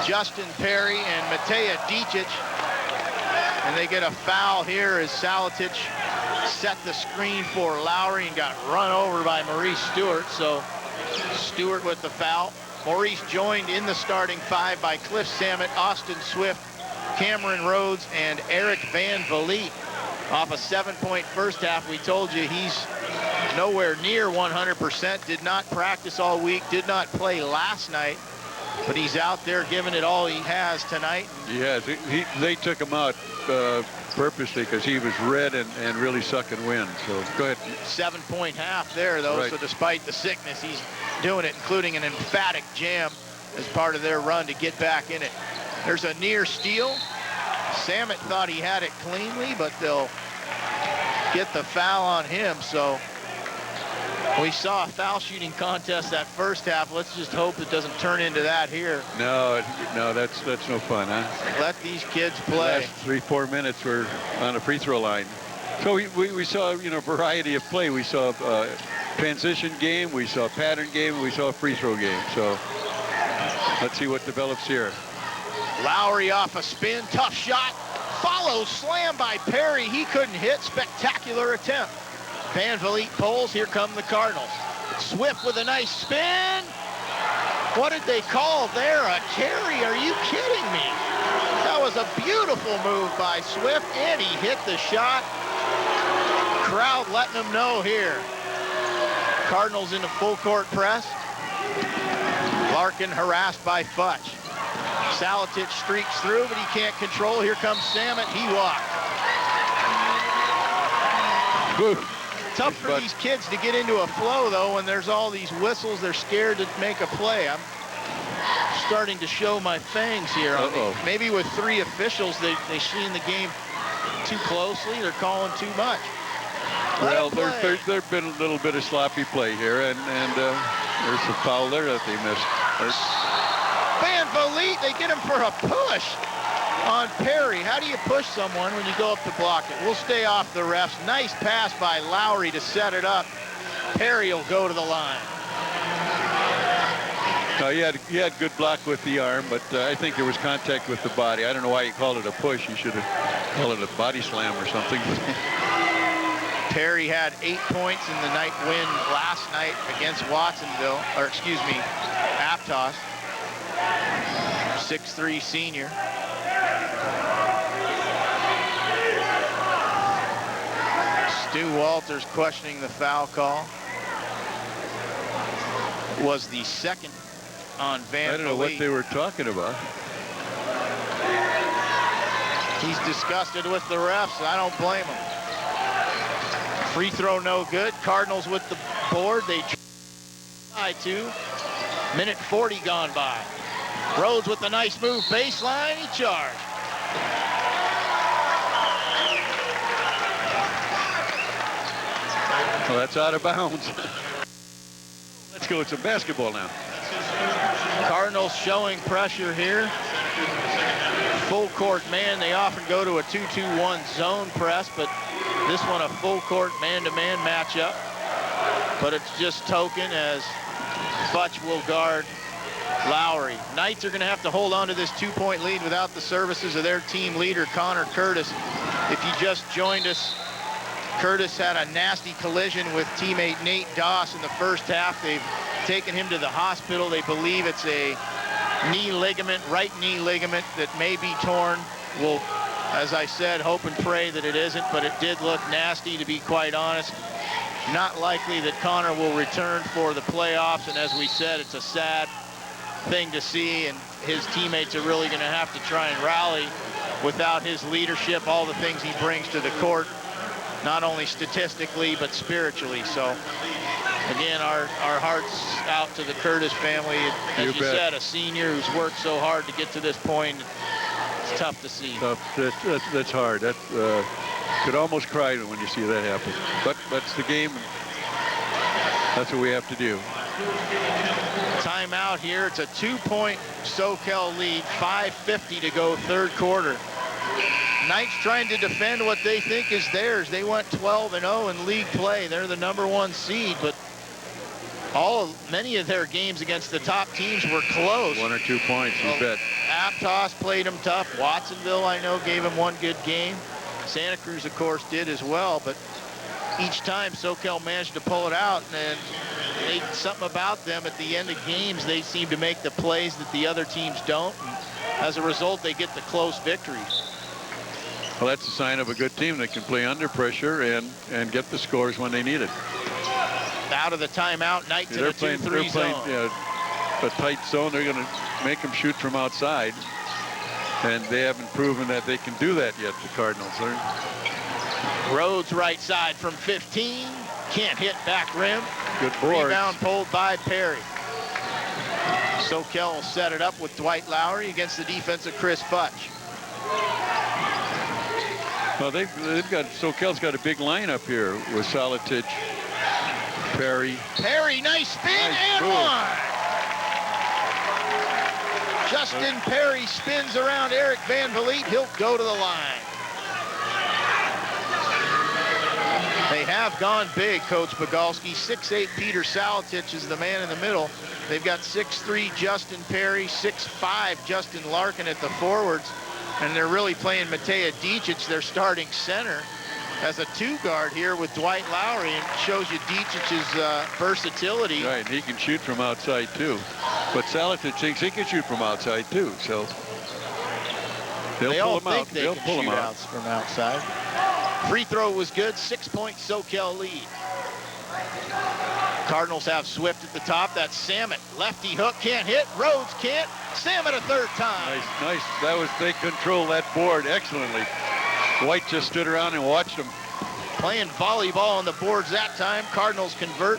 S1: Justin Perry, and Mateja Dicic. And they get a foul here as Salatich set the screen for Lowry and got run over by Maurice Stewart. So Stewart with the foul. Maurice joined in the starting 5 by Cliff Samet, Austin Swift, Cameron Rhodes, and Eric Van Vliet. Off a 7-point first half, we told you he's nowhere near 100%, did not practice all week, did not play last night. But he's out there giving it all he has tonight.
S2: Yes, they took him out purposely because he was red and really sucking wind. So go ahead.
S1: 7-point half there, though.
S2: Right.
S1: So despite the sickness, he's doing it, including an emphatic jam as part of their run to get back in it. There's a near steal. Samet thought he had it cleanly, but they'll get the foul on him. So we saw a foul shooting contest that first half. Let's just hope it doesn't turn into that here.
S2: No, that's no fun, huh?
S1: Let these kids play.
S2: The last 3-4 minutes we're on a free throw line. So we saw, variety of play. We saw a transition game, we saw a pattern game, and we saw a free throw game. So let's see what develops here.
S1: Lowry off a spin, tough shot, follows, slam by Perry. He couldn't hit, spectacular attempt. Van Vliet pulls, here come the Cardinals. Swift with a nice spin. What did they call there? A carry? Are you kidding me? That was a beautiful move by Swift, and he hit the shot. Crowd letting them know here. Cardinals in a full court press. Larkin harassed by Futch. Salatich streaks through, but he can't control. Here comes Samet. He walked.
S2: Woo.
S1: Tough for these kids to get into a flow, though, when there's all these whistles. They're scared to make a play. starting to show my fangs here. Maybe with 3 officials, they've seen the game too closely. They're calling too much.
S2: Well, there's been a little bit of sloppy play here, and there's a foul there that they missed.
S1: Van Vliet, they get him for a push on Perry. How do you push someone when you go up to block it? We'll stay off the refs. Nice pass by Lowry to set it up. Perry will go to the line.
S2: He had good block with the arm, but I think there was contact with the body. I don't know why he called it a push. He should have called it a body slam or something.
S1: Perry had 8 points in the night win last night against Watsonville, or excuse me, Aptos. 6'3" senior. Stu Walters questioning the foul call. Was the second on Van Vliet.
S2: I don't know what they were talking about.
S1: He's disgusted with the refs. I don't blame him. Free throw no good. Cardinals with the board. They try to. Minute 40 gone by. Rhodes with a nice move. Baseline. He charged.
S2: Well, that's out of bounds. Let's go with some basketball now.
S1: Cardinals showing pressure here. Full court man. They often go to a 2-2-1 zone press, but this one a full court man-to-man matchup. But it's just token as Futch will guard Lowry. Knights are going to have to hold on to this 2-point lead without the services of their team leader, Connor Curtis. If you just joined us, Curtis had a nasty collision with teammate Nate Doss in the first half. They've taken him to the hospital. They believe it's a knee ligament, right knee ligament that may be torn. We'll, as I said, hope and pray that it isn't, but it did look nasty, to be quite honest. Not likely that Connor will return for the playoffs, and as we said, it's a sad thing to see, and his teammates are really going to have to try and rally without his leadership, all the things he brings to the court, not only statistically but spiritually. So again, our hearts out to the Curtis family. As you said, a senior who's worked so hard to get to this point. It's tough to see.
S2: That's hard. That could almost cry when you see that happen. But that's the game. That's what we have to do.
S1: Timeout here. It's a 2-point SoCal lead. 5:50 to go, third quarter. Knights trying to defend what they think is theirs. They went 12-0 in league play. They're the #1 seed, but many of their games against the top teams were close.
S2: 1 or 2 points, you bet.
S1: Aptos played them tough. Watsonville, I know, gave them one good game. Santa Cruz, of course, did as well, but each time SoCal managed to pull it out, and something about them at the end of games, they seem to make the plays that the other teams don't. And as a result, they get the close victories.
S2: Well, that's a sign of a good team that can play under pressure and get the scores when they need it.
S1: Out of the timeout, Knights in a 2-3 zone.
S2: A tight zone. They're going to make them shoot from outside, and they haven't proven that they can do that yet, the Cardinals.
S1: Rhodes right side from 15. Can't hit back rim.
S2: Good board.
S1: Rebound pulled by Perry. SoCal will set it up with Dwight Lowry against the defense of Chris Futch.
S2: Well, SoCal's got a big lineup here with Solitich, Perry.
S1: Perry, nice spin and
S2: move.
S1: one. Justin Perry spins around Eric Van Vliet. He'll go to the line. They have gone big, Coach Bogalski. 6'8" Peter Salatich is the man in the middle. They've got 6'3" Justin Perry, 6'5" Justin Larkin at the forwards. And they're really playing Mateja Dicic, their starting center, as a 2-guard here with Dwight Lowry, and shows you Dicic's versatility.
S2: Right, and he can shoot from outside too. But Salatich thinks he can shoot from outside too, so
S1: they
S2: pull
S1: all
S2: him out.
S1: think they can shoot out from outside. Free throw was good. 6-point SoCal lead. Cardinals have Swift at the top. That's Samet. Lefty hook, can't hit. Rhodes can't. Samet a third time.
S2: Nice. They control that board excellently. White just stood around and watched them.
S1: Playing volleyball on the boards that time. Cardinals convert.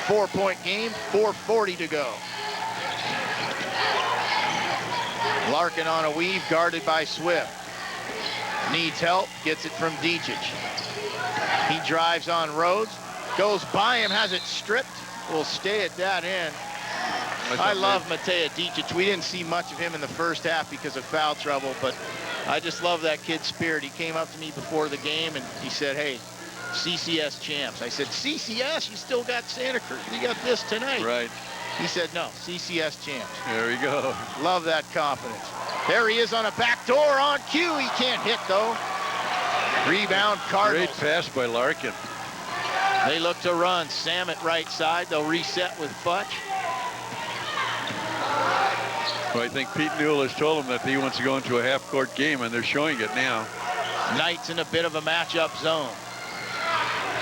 S1: 4-point game. 4:40 to go. Larkin on a weave, guarded by Swift. Needs help, gets it from Dicic. He drives on Rhodes, goes by him, has it stripped, will stay at that end. I love Matej Dicic. We didn't see much of him in the first half because of foul trouble, but I just love that kid's spirit. He came up to me before the game and he said, hey, CCS champs. I said, CCS? You still got Santa Cruz. You got this tonight.
S2: Right.
S1: He said, no, CCS champs.
S2: There we go.
S1: Love that confidence. There he is on a backdoor on cue. He can't hit, though. Rebound, Cardinals.
S2: Great pass by Larkin.
S1: They look to run. Sam at right side. They'll reset with Futch.
S2: Well, I think Pete Newell has told him that he wants to go into a half-court game, and they're showing it now.
S1: Knights in a bit of a matchup zone.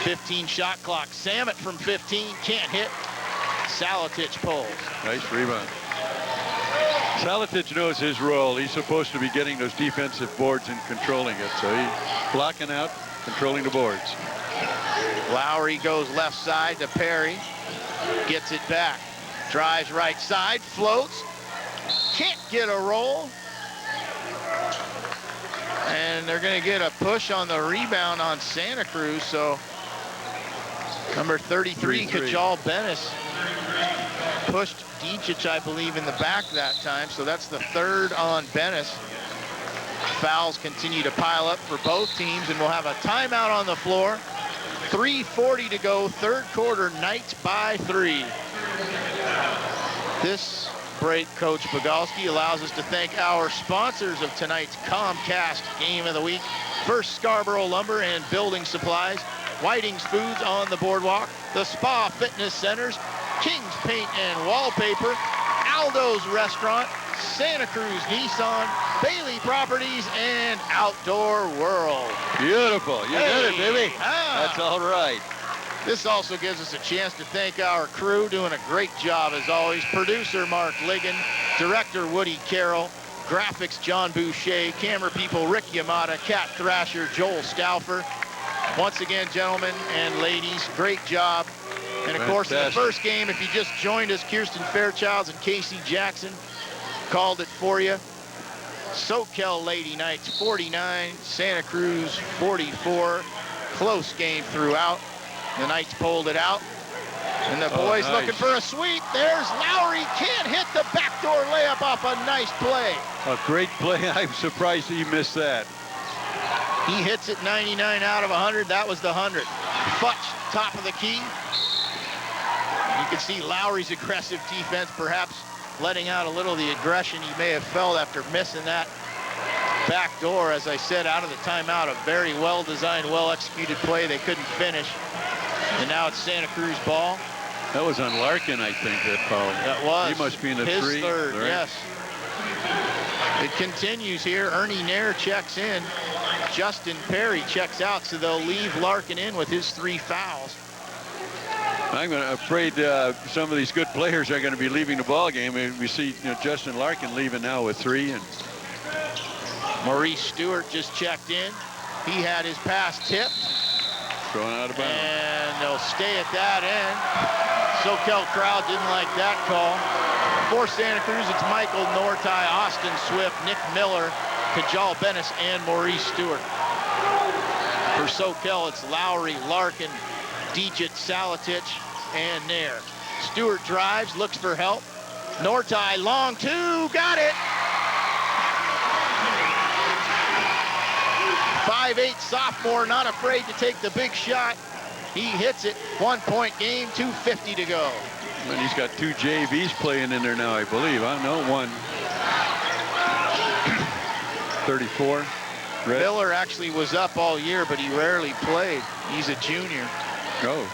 S1: 15 shot clock. Samet from 15 can't hit. Salatic pulls.
S2: Nice rebound. Salatic knows his role. He's supposed to be getting those defensive boards and controlling it. So he's blocking out, controlling the boards.
S1: Lowry goes left side to Perry. Gets it back. Drives right side. Floats. Can't get a roll. And they're going to get a push on the rebound on Santa Cruz. So number 33, Kajal Bennis, pushed Dicic, I believe, in the back that time. So that's the third on Bennis. Fouls continue to pile up for both teams, and we'll have a timeout on the floor. 3:40 to go, third quarter, Knights by 3. This break, Coach Bogalski, allows us to thank our sponsors of tonight's Comcast Game of the Week. First, Scarborough Lumber and Building Supplies, Whiting's Foods on the Boardwalk, the Spa Fitness Centers, King's Paint and Wallpaper, Aldo's Restaurant, Santa Cruz Nissan, Bailey Properties, and Outdoor World.
S2: Beautiful. You did it, baby. That's all right.
S1: This also gives us a chance to thank our crew, doing a great job as always. Producer Mark Ligon, Director Woody Carroll, Graphics John Boucher, Camera People Rick Yamada, Cat Thrasher, Joel Stauffer. Once again, gentlemen and ladies, great job. And of course, in the first game, if you just joined us, Kirsten Fairchilds and Casey Jackson called it for you. SoCal Lady Knights 49, Santa Cruz 44. Close game throughout. The Knights pulled it out. And the boys looking for a sweep. There's Lowry. Can't hit the backdoor layup off a nice play.
S2: A great play. I'm surprised he missed that.
S1: He hits it 99 out of 100. That was the 100. Futch, top of the key. You can see Lowry's aggressive defense, perhaps letting out a little of the aggression he may have felt after missing that back door. As I said, out of the timeout, a very well-designed, well-executed play. They couldn't finish. And now it's Santa Cruz ball.
S2: That was on Larkin, I think, that foul.
S1: That was.
S2: He must be in the
S1: his
S2: three.
S1: Third,
S2: right?
S1: yes. It continues here. Ernie Nair checks in. Justin Perry checks out, so they'll leave Larkin in with his 3 fouls.
S2: I'm afraid some of these good players are going to be leaving the ball game. And we see Justin Larkin leaving now with 3. And
S1: Maurice Stewart just checked in. He had his pass tipped.
S2: Thrown out of bounds.
S1: And they'll stay at that end. SoCal crowd didn't like that call. For Santa Cruz, it's Michael Nortai, Austin Swift, Nick Miller, Kajal Bennis, and Maurice Stewart. For SoCal, it's Lowry, Larkin, Dicic, Salatic, and Nair. Stewart drives, looks for help. Nortai, long 2, got it! 5'8" sophomore, not afraid to take the big shot. He hits it. 1-point game, 2:50 to go.
S2: And he's got 2 JVs playing in there now, I believe. I know one. 34. Red.
S1: Miller actually was up all year, but he rarely played. He's a junior.
S2: Oh.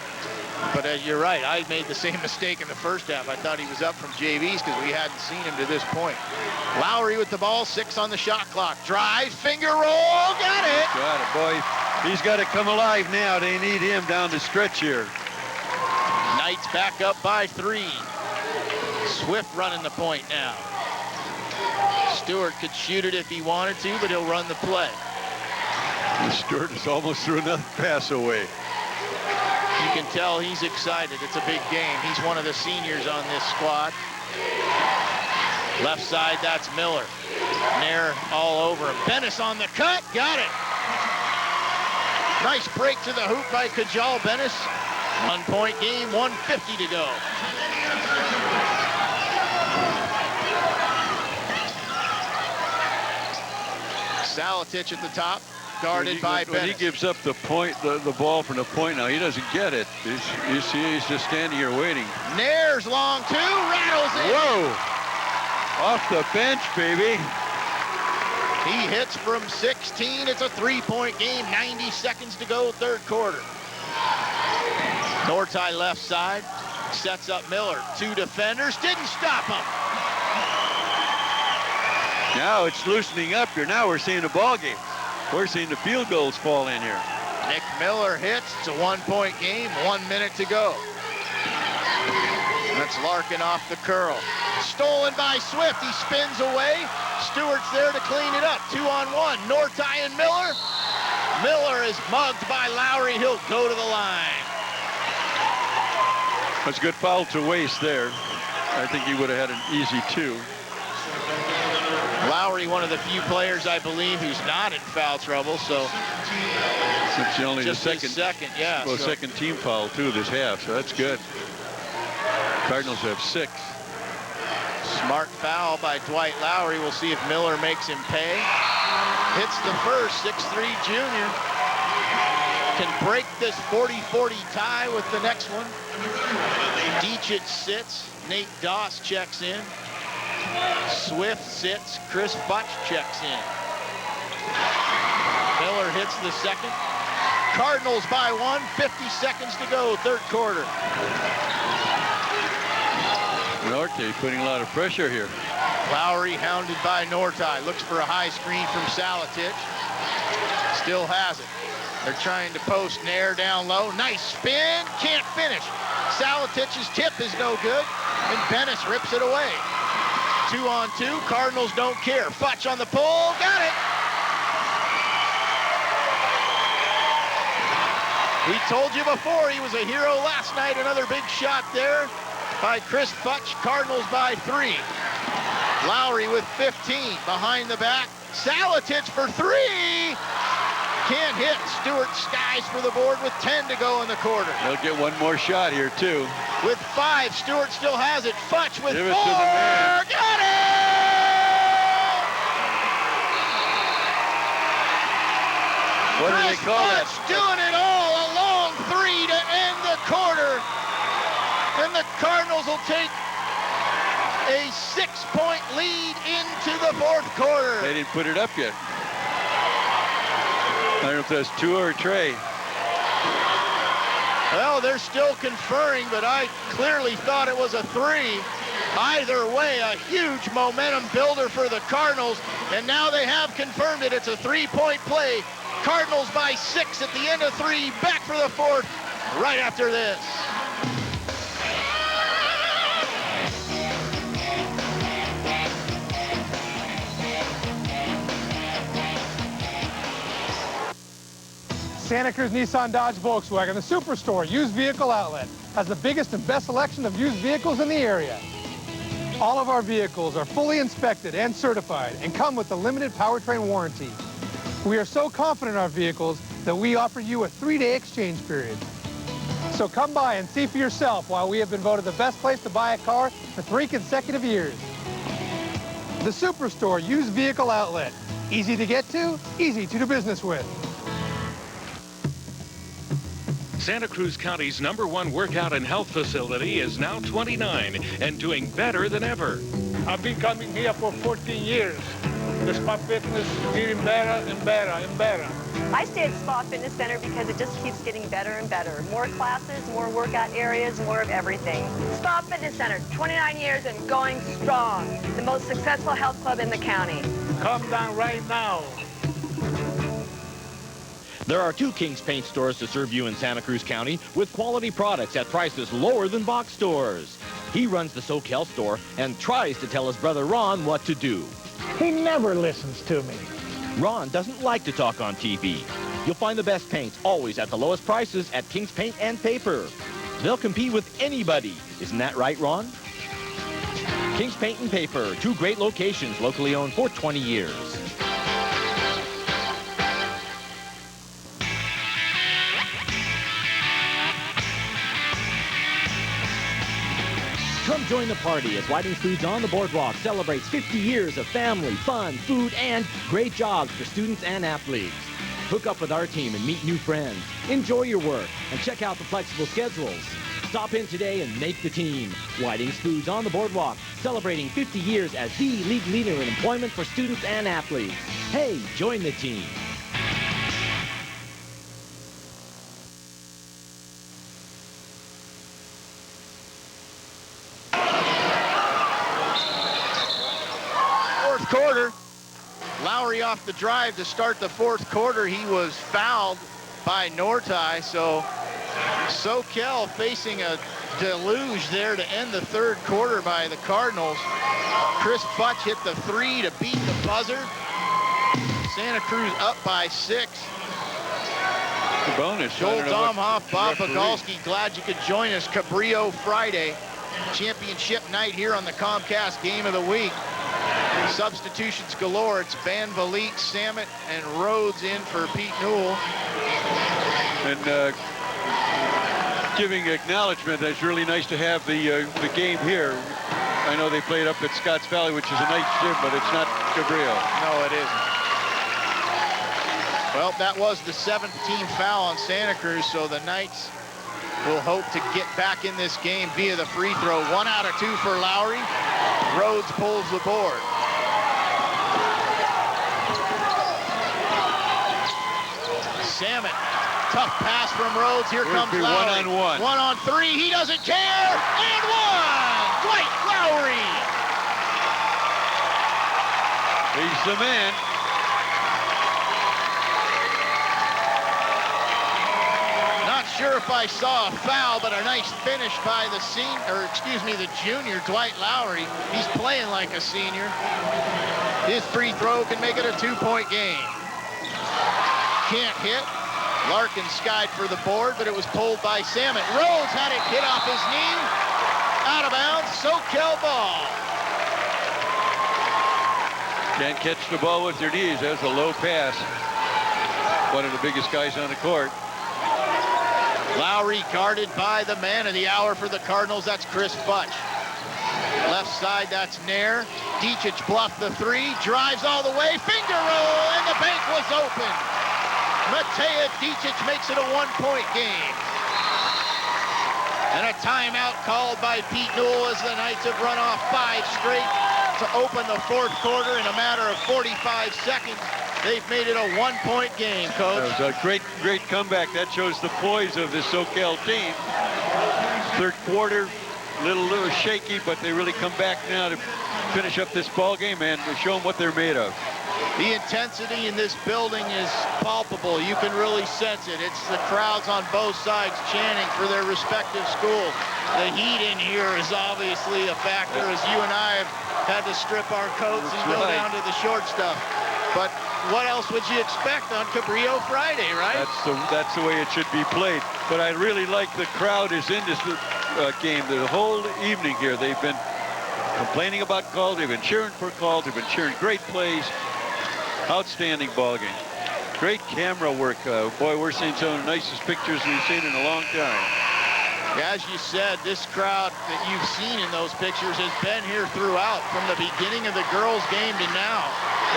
S1: But you're right. I made the same mistake in the first half. I thought he was up from JVs because we hadn't seen him to this point. Lowry with the ball, 6 on the shot clock. Drive, finger roll, got it.
S2: Got it, boy. He's got to come alive now. They need him down the stretch here.
S1: Knights back up by 3. Swift running the point now. Stewart could shoot it if he wanted to, but he'll run the play.
S2: And Stewart is almost threw another pass away.
S1: You can tell he's excited. It's a big game. He's one of the seniors on this squad. Left side, that's Miller. Nair all over him. Bennis on the cut. Got it. Nice break to the hoop by Kajal Bennis. 1-point game, 1:50 to go. Saletich at the top, guarded by Bennis.
S2: When he gives up the point, the ball from the point now, he doesn't get it. You see, he's just standing here waiting.
S1: Nair's long two, rattles in.
S2: Whoa! Off the bench, baby.
S1: He hits from 16. It's a 3-point game, 90 seconds to go, third quarter. Nortai left side, sets up Miller. 2 defenders, didn't stop him.
S2: Now it's loosening up here. Now we're seeing the ball game. We're seeing the field goals fall in here.
S1: Nick Miller hits. It's a 1-point game, 1 minute to go. That's Larkin off the curl. Stolen by Swift. He spins away. Stewart's there to clean it up. 2-on-1. Nortai and Miller. Miller is mugged by Lowry. He'll go to the line.
S2: That's a good foul to waste there. I think he would have had an easy 2.
S1: Lowry, one of the few players, I believe, who's not in foul trouble. So
S2: it's only
S1: just
S2: the
S1: second, yeah.
S2: Well, second team foul too this half, so that's good. Cardinals have 6.
S1: Smart foul by Dwight Lowry. We'll see if Miller makes him pay. Hits the first, 6'3" junior. Can break this 40-40 tie with the next one. Deachit sits. Nate Doss checks in. Swift sits. Chris Futch checks in. Miller hits the second. Cardinals by 1. 50 seconds to go, third quarter.
S2: Norte putting a lot of pressure here.
S1: Lowry hounded by Nortai. Looks for a high screen from Saletich. Still has it. They're trying to post Nair down low. Nice spin. Can't finish. Saletich's tip is no good. And Bennis rips it away. 2-on-2. Cardinals don't care. Futch on the pull. Got it. We told you before he was a hero last night. Another big shot there by Chris Futch. Cardinals by 3. Lowry with 15 behind the back. Saletich for 3. Can't hit. Stewart skies for the board with 10 to go in the quarter.
S2: They'll get one more shot here too.
S1: With 5, Stewart still has it. Futch with 4.
S2: Give it to the man.
S1: Got it!
S2: What do they call that?
S1: Doing it all. A long 3 to end the quarter. And the Cardinals will take a 6-point lead into the fourth quarter.
S2: They didn't put it up yet. I don't know if that's 2 or Trey.
S1: Well, they're still conferring, but I clearly thought it was a 3. Either way, a huge momentum builder for the Cardinals, and now they have confirmed it. It's a 3-point play. Cardinals by 6 at the end of 3. Back for the fourth right after this.
S18: Santa Cruz Nissan Dodge Volkswagen, the Superstore used vehicle outlet, has the biggest and best selection of used vehicles in the area. All of our vehicles are fully inspected and certified and come with a limited powertrain warranty. We are so confident in our vehicles that we offer you a 3-day exchange period. So come by and see for yourself why we have been voted the best place to buy a car for 3 consecutive years. The Superstore used vehicle outlet. Easy to get to, easy to do business with.
S6: Santa Cruz County's #1 workout and health facility is now 29 and doing better than ever.
S19: I've been coming here for 14 years. The Spa Fitness is getting better and better and better.
S20: I stay at Spa Fitness Center because it just keeps getting better and better. More classes, more workout areas, more of everything. Spa Fitness Center, 29 years and going strong. The most successful health club in the county.
S19: Come down right now.
S3: There are 2 King's Paint stores to serve you in Santa Cruz County with quality products at prices lower than box stores. He runs the SoCal store and tries to tell his brother Ron what to do.
S19: He never listens to me.
S3: Ron doesn't like to talk on TV. You'll find the best paints always at the lowest prices at King's Paint and Paper. They'll compete with anybody. Isn't that right, Ron? King's Paint and Paper, 2 great locations, locally owned for 20 years. Come join the party as Whiting's Foods on the Boardwalk celebrates 50 years of family, fun, food, and great jobs for students and athletes. Hook up with our team and meet new friends. Enjoy your work and check out the flexible schedules. Stop in today and make the team. Whiting's Foods on the Boardwalk, celebrating 50 years as the league leader in employment for students and athletes. Hey, join the team.
S1: Fourth quarter. Lowry off the drive to start the fourth quarter. He was fouled by Nortai, so Soquel facing a deluge there to end the third quarter by the Cardinals. Chris Futch hit the 3 to beat the buzzer. Santa Cruz up by 6.
S2: The bonus.
S1: Joel Domhoff, Bob Bogalski, glad you could join us. Cabrillo Friday, championship night here on the Comcast Game of the Week. Substitutions galore. It's Van Vliet, Samet, and Rhodes in for Pete Newell.
S2: And giving acknowledgement, it's really nice to have the game here. I know they played up at Scotts Valley, which is a nice gym, but it's not Cabrillo.
S1: No, it isn't. Well, that was the 7th team foul on Santa Cruz, so the Knights will hope to get back in this game via the free throw. 1 out of 2 for Lowry. Rhodes pulls the board. Samet, tough pass from Rhodes. Here comes Lowry.
S2: 1-on-1.
S1: 1 on 3. He doesn't care. And 1. Dwight Lowry.
S2: He's the man.
S1: Not sure if I saw a foul, but a nice finish by the the junior, Dwight Lowry. He's playing like a senior. His free throw can make it a 2-point game. Can't hit. Larkin skied for the board, but it was pulled by Samet. Rhodes had it hit off his knee. Out of bounds. Soquel ball.
S2: Can't catch the ball with your knees. That's a low pass. One of the biggest guys on the court.
S1: Lowry guarded by the man of the hour for the Cardinals. That's Chris Futch. Left side, that's Nair. Dicic bluffed the 3, drives all the way, finger roll, and the bank was open. Matej Dicic makes it a 1-point game. And a timeout called by Pete Newell as the Knights have run off 5 straight to open the fourth quarter in a matter of 45 seconds. They've made it a 1-point game, Coach.
S2: That was a great comeback. That shows the poise of the Soquel team. Third quarter, a little shaky, but they really come back now to finish up this ball game and show them what they're made of.
S1: The intensity in this building is palpable. You can really sense it. It's the crowds on both sides chanting for their respective schools. The heat in here is obviously a factor, as you and I have had to strip our coats and go down to the short stuff. But what else would you expect on Cabrillo Friday, right?
S2: That's the way it should be played. But I really like the crowd is in this game the whole evening here. They've been complaining about calls. They've been cheering for calls. They've been cheering great plays. Outstanding ball game. Great camera work. Boy, we're seeing some of the nicest pictures we've seen in a long time.
S1: As you said, this crowd that you've seen in those pictures has been here throughout, from the beginning of the girls' game to now.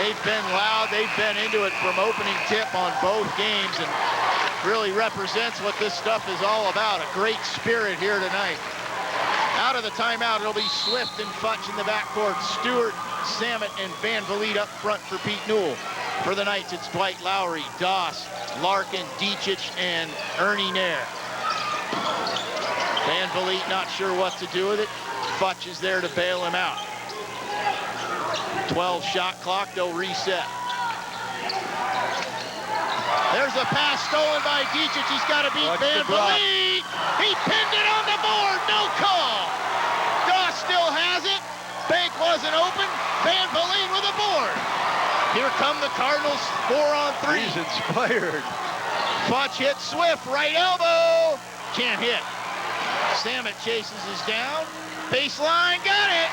S1: They've been loud. They've been into it from opening tip on both games, and really represents what this stuff is all about. A great spirit here tonight. Out of the timeout, it'll be Swift and Futch in the backcourt. Stewart, Samet, and Van Vliet up front for Pete Newell. For the Knights, it's Dwight Lowry, Doss, Larkin, Dicic, and Ernie Nair. Van Vliet not sure what to do with it. Futch is there to bail him out. 12 shot clock, they'll reset. There's a pass stolen by Dicic. He's got to beat Van Vliet. He pinned it on the board, no call. Doss still has it. Bank wasn't open. Van Vliet with a board. Here come the Cardinals, 4 on 3.
S2: He's inspired.
S1: Futch hits Swift, right elbow. Can't hit. Samet chases us down. Baseline, got it.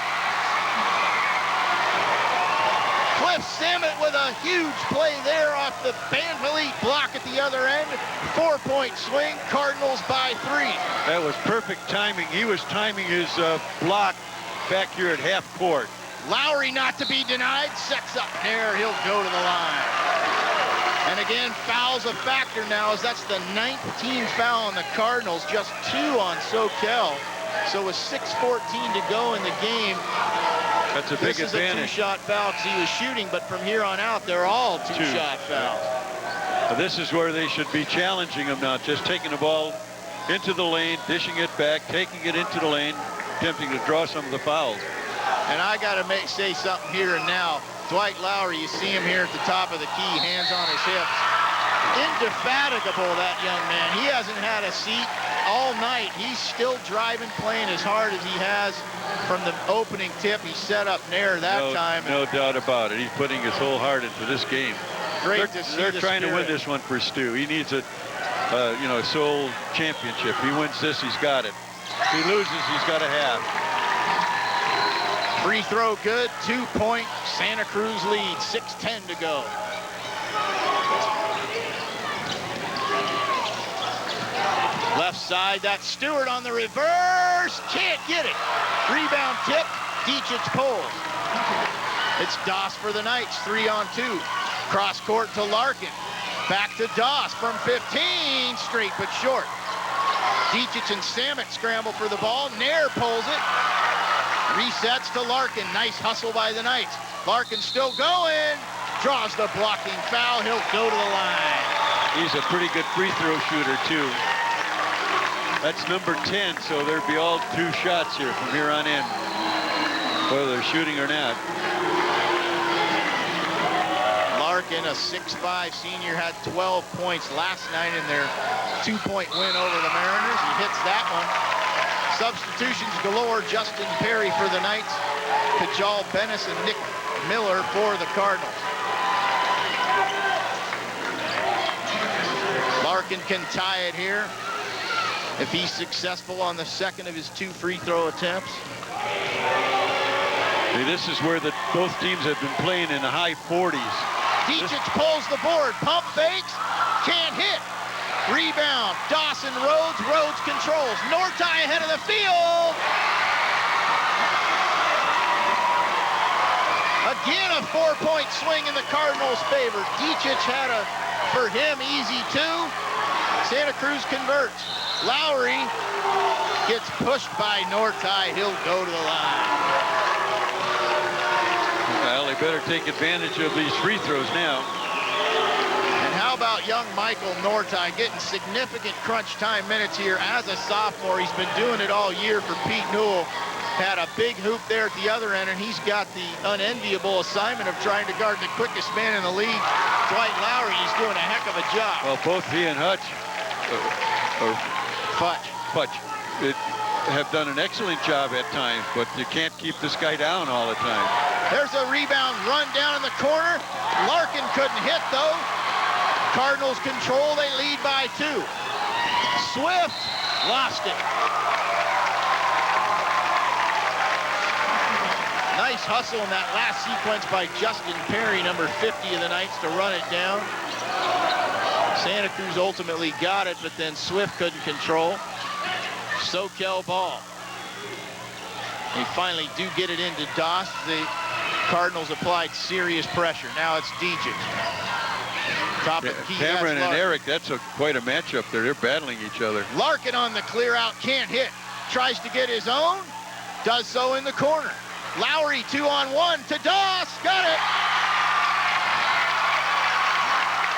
S1: Samet with a huge play there off the Van Vliet block at the other end. 4-point swing, Cardinals by 3.
S2: That was perfect timing. He was timing his block back here at half court.
S1: Lowry not to be denied, sets up Nair, he'll go to the line. And again, fouls a factor now, as that's the 19th foul on the Cardinals, just 2 on Soquel. So with 6:14 to go in the game,
S2: that's a big
S1: this
S2: advantage.
S1: Is a 2-shot foul because he was shooting, but from here on out, they're all 2-shot fouls.
S2: This is where they should be challenging him now, just taking the ball into the lane, dishing it back, taking it into the lane, attempting to draw some of the fouls.
S1: And I got to say something here and now. Dwight Lowry, you see him here at the top of the key, hands on his hips. Indefatigable, that young man. He hasn't had a seat all night. He's still driving, playing as hard as he has from the opening tip. He set up Nair that time.
S2: No doubt about it. He's putting his whole heart into this game.
S1: Great to see
S2: They're
S1: the
S2: trying
S1: spirit.
S2: to win this one for Stu. He needs a, sole championship. He wins this, he's got it. If he loses, he's got a half.
S1: Free throw good, 2-point. Santa Cruz lead, 6:10 to go. Left side, that's Stewart on the reverse. Can't get it. Rebound tip, Dicic pulls. It's Doss for the Knights, 3-on-2. Cross court to Larkin. Back to Doss from 15, straight but short. Dicic and Samet scramble for the ball. Nair pulls it. Resets to Larkin. Nice hustle by the Knights. Larkin still going. Draws the blocking foul. He'll go to the line.
S2: He's a pretty good free throw shooter, too. That's number 10, so there'd be all 2 shots here from here on in, whether they're shooting or not.
S1: Larkin, a 6'5" senior, had 12 points last night in their 2-point win over the Mariners. He hits that one. Substitutions galore. Justin Perry for the Knights. Kajal Bennis and Nick Miller for the Cardinals. Larkin can tie it here if he's successful on the second of his 2 free throw attempts.
S2: See, this is where both teams have been playing in the high 40s.
S1: Dicic pulls the board. Pump fakes. Can't hit. Rebound. Dawson Rhodes. Rhodes controls. Nortai ahead of the field. Again, a 4-point swing in the Cardinals' favor. Dicic had a, for him, easy 2. Santa Cruz converts. Lowry gets pushed by Nortai. He'll go to the line.
S2: Well, they better take advantage of these free throws now.
S1: And how about young Michael Nortai getting significant crunch time minutes here as a sophomore? He's been doing it all year for Pete Newell. Had a big hoop there at the other end, and he's got the unenviable assignment of trying to guard the quickest man in the league. Dwight Lowry, he's doing a heck of a job.
S2: Well, both he and Hutch, or Futch, have done an excellent job at times, but you can't keep this guy down all the time.
S1: There's a rebound run down in the corner. Larkin couldn't hit, though. Cardinals control, they lead by 2. Swift lost it. Nice hustle in that last sequence by Justin Perry, number 50 of the Knights, to run it down. Santa Cruz ultimately got it, but then Swift couldn't control. Soquel ball. They finally do get it into Doss. The Cardinals applied serious pressure. Now it's Dicic. Top of the key.
S2: Cameron and Eric, that's quite a matchup there. They're battling each other.
S1: Larkin on the clear out, can't hit. Tries to get his own, does so in the corner. Lowry 2-on-1 to Doss, got it.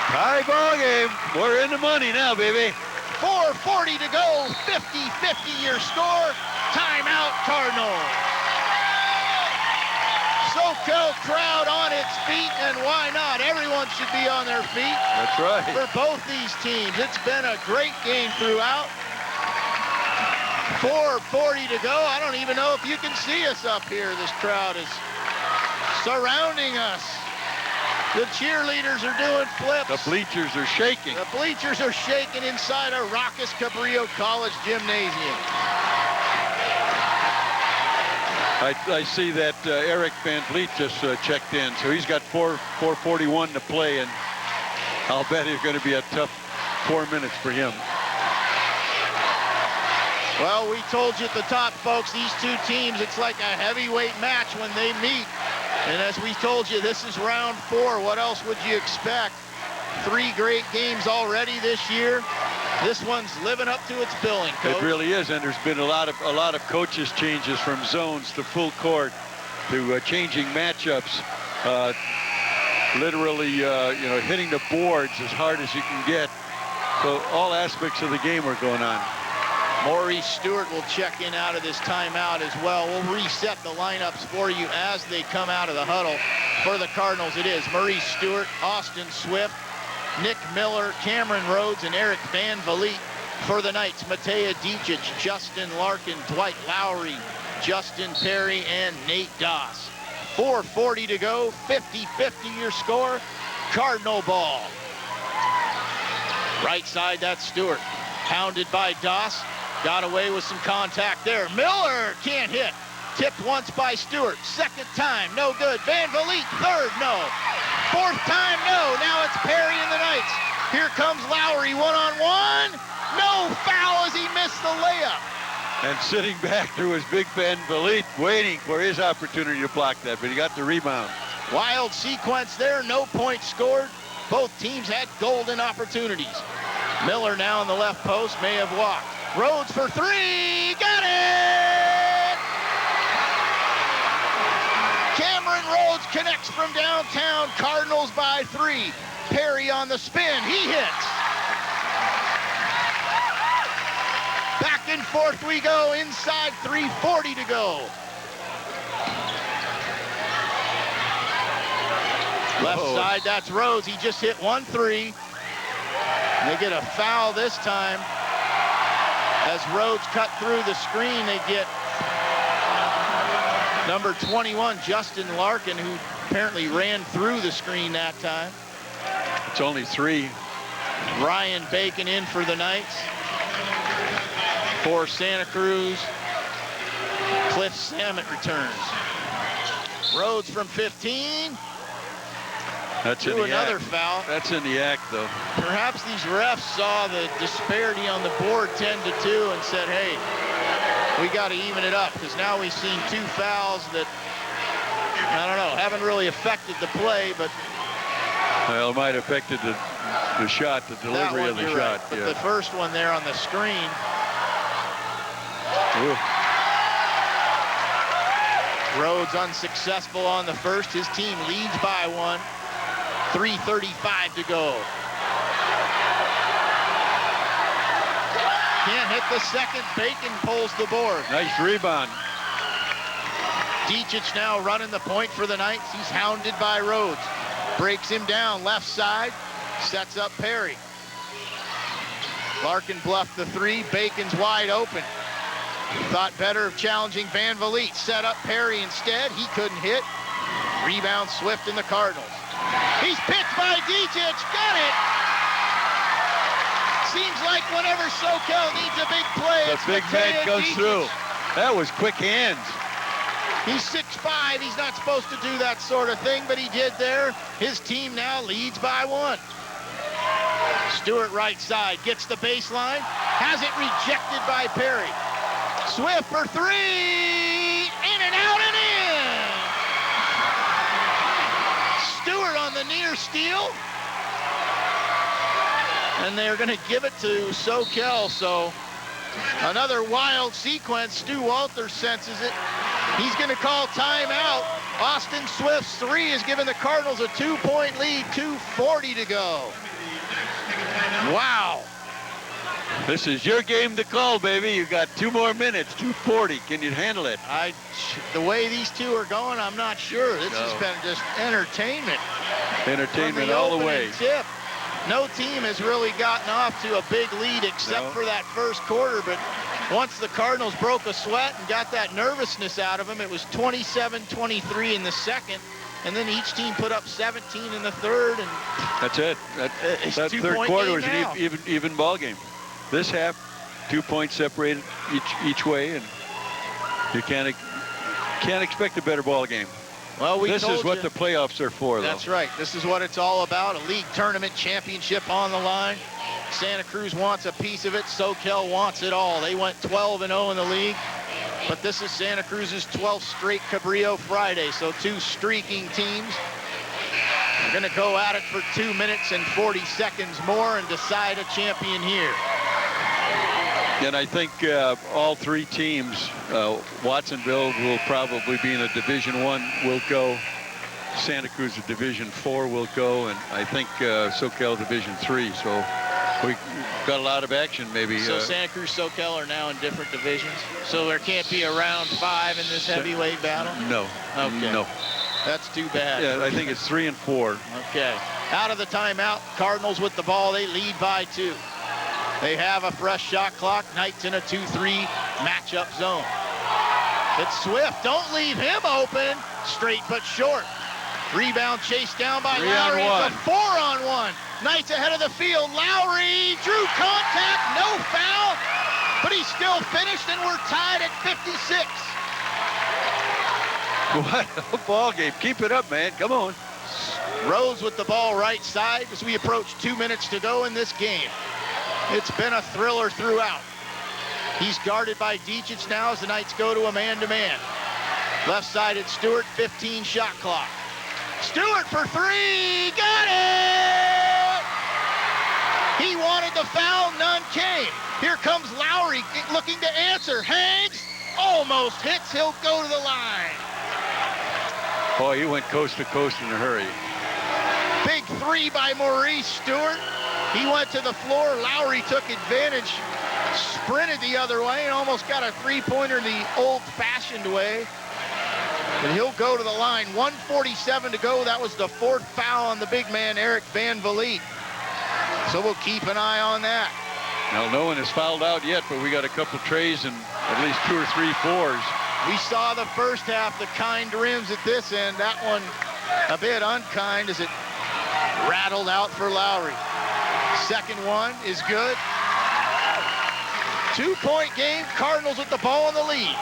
S2: Tie ball game. We're in the money now, baby.
S1: 4:40 to go, 50-50 your score. Timeout, Cardinals. Soquel crowd on its feet, and why not? Everyone should be on their feet.
S2: That's right.
S1: For both these teams. It's been a great game throughout. 4:40 to go. I don't even know if you can see us up here. This crowd is surrounding us. The cheerleaders are doing flips.
S2: The bleachers are shaking.
S1: The bleachers are shaking inside a raucous Cabrillo College gymnasium.
S2: I see that Eric Van Vliet just checked in, so he's got 4:41 to play, and I'll bet it's going to be a tough 4 minutes for him.
S1: Well, we told you at the top, folks, these two teams, it's like a heavyweight match when they meet. And as we told you, this is round 4. What else would you expect? 3 great games already this year. This one's living up to its billing, Coach.
S2: It really is, and there's been a lot of coaches changes from zones to full court to changing matchups. Literally, hitting the boards as hard as you can get. So all aspects of the game are going on.
S1: Maurice Stewart will check in out of this timeout as well. We'll reset the lineups for you as they come out of the huddle. For the Cardinals, it is Maurice Stewart, Austin Swift, Nick Miller, Cameron Rhodes, and Eric Van Vliet. For the Knights, Matea Dicic, Justin Larkin, Dwight Lowry, Justin Perry, and Nate Doss. 4:40 to go, 50-50 your score, Cardinal ball. Right side, that's Stewart. Pounded by Doss. Got away with some contact there. Miller can't hit. Tipped once by Stewart. Second time, no good. Van Vliet, third, no. Fourth time, no. Now it's Perry and the Knights. Here comes Lowry, one-on-one. No foul as he missed the layup.
S2: And sitting back to his big Van Vliet, waiting for his opportunity to block that, but he got the rebound.
S1: Wild sequence there, no points scored. Both teams had golden opportunities. Miller now in the left post, may have walked. Rhodes for 3, got it! Cameron Rhodes connects from downtown, Cardinals by 3. Perry on the spin, he hits. Back and forth we go, inside 3:40 to go. Left side, that's Rhodes, he just hit 1-3. They get a foul this time. As Rhodes cut through the screen, they get number 21, Justin Larkin, who apparently ran through the screen that time.
S2: It's only 3.
S1: Ryan Bacon in for the Knights. For Santa Cruz, Cliff Samet returns. Rhodes from 15.
S2: That's in the
S1: another
S2: act.
S1: Foul.
S2: That's in the act, though.
S1: Perhaps these refs saw the disparity on the board 10-2 and said, hey, we got to even it up, because now we've seen 2 fouls that, I don't know, haven't really affected the play, but...
S2: Well, it might have affected the shot, the delivery of the shot.
S1: Right. But the first one there on the screen.
S2: Ooh.
S1: Rhodes unsuccessful on the first. His team leads by 1. 3:35 to go. Can't hit the second. Bacon pulls the board.
S2: Nice rebound.
S1: Dicic now running the point for the Knights. He's hounded by Rhodes. Breaks him down left side. Sets up Perry. Larkin bluffed the 3. Bacon's wide open. Thought better of challenging Van Vliet. Set up Perry instead. He couldn't hit. Rebound Swift in the Cardinals. He's pitched by Dicic. Got it. Seems like whenever SoCal needs a big play,
S2: the big man goes through. That was quick hands.
S1: He's 6'5". He's not supposed to do that sort of thing, but he did there. His team now leads by 1. Stewart right side gets the baseline. Has it rejected by Perry. Swift for 3. In and out and in. Stewart on the near steal. And they're going to give it to SoCal. So another wild sequence. Stu Walters senses it. He's going to call timeout. Austin Swift's 3 has given the Cardinals a 2-point lead. 2:40 to go. Wow.
S2: This is your game to call, baby. You got 2 more minutes. 2:40. Can you handle it?
S1: The way these two are going, I'm not sure. This has been just entertainment.
S2: Entertainment all the way.
S1: Tip. No team has really gotten off to a big lead except for that first quarter, but once the Cardinals broke a sweat and got that nervousness out of them, it was 27-23 in the second, and then each team put up 17 in the third. And
S2: that's it. That third quarter was an even ball game. This half, 2 points separated each way, and you can't Can't expect a better ball game.
S1: Well,
S2: this is what the playoffs are for, though.
S1: That's right. This is what it's all about. A league tournament championship on the line. Santa Cruz wants a piece of it. SoCal wants it all. They went 12-0 in the league. But this is Santa Cruz's 12th straight Cabrillo Friday. So two streaking teams are going to go at it for 2 minutes and 40 seconds more and decide a champion here.
S2: And I think all three teams, Watsonville will probably be in a Division I, will go. Santa Cruz, a Division IV, will go. And I think SoCal Division III. So we got a lot of action, maybe.
S1: So Santa Cruz, SoCal are now in different divisions. So there can't be a round 5 in this heavyweight battle?
S2: No.
S1: Okay.
S2: No.
S1: That's too bad.
S2: Yeah, I think it's 3 and 4.
S1: Okay. Out of the timeout, Cardinals with the ball. They lead by 2. They have a fresh shot clock. Knights in a 2-3 matchup zone. It's Swift. Don't leave him open. Straight but short. Rebound chased down by Lowry. It's a 4-on-1. Knights ahead of the field. Lowry drew contact. No foul. But he still finished, and we're tied at 56.
S2: What a ball game. Keep it up, man. Come on.
S1: Rhodes with the ball right side as we approach 2 minutes to go in this game. It's been a thriller throughout. He's guarded by Dicic now as the Knights go to a man-to-man. Left side it's Stewart, 15 shot clock. Stewart for 3, got it! He wanted the foul, none came. Here comes Lowry looking to answer. Hangs, almost hits, he'll go to the line.
S2: Boy, he went coast to coast in a hurry.
S1: Big 3 by Maurice Stewart. He went to the floor. Lowry took advantage, sprinted the other way, and almost got a three-pointer the old-fashioned way. And he'll go to the line. 1:47 to go. That was the 4th foul on the big man, Eric Van Vliet. So we'll keep an eye on that.
S2: Now, no one has fouled out yet, but we got a couple trays and at least 2 or 3 4s.
S1: We saw the first half, the kind rims at this end. That one a bit unkind as it rattled out for Lowry. Second one is good. 2-point game. Cardinals with the ball in the lead.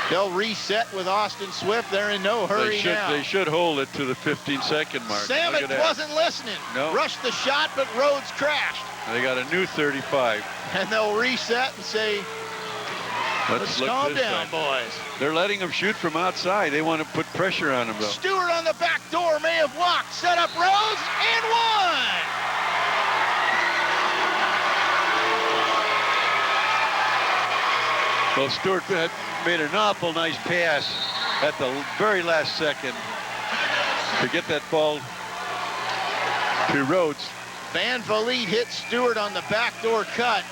S1: They'll reset with Austin Swift. They're in no hurry now.
S2: They should hold it to the 15-second mark.
S1: Samet wasn't listening.
S2: No.
S1: Rushed the shot, but Rhodes crashed.
S2: They got a new 35.
S1: And they'll reset and say, let's calm down, boys.
S2: They're letting them shoot from outside. They want to put pressure on them, though.
S1: Stewart on the back door may have walked. Set up Rhodes and one.
S2: Well, Stewart made an awful nice pass at the very last second to get that ball to Rhodes.
S1: Van Vliet hit Stewart on the backdoor cut.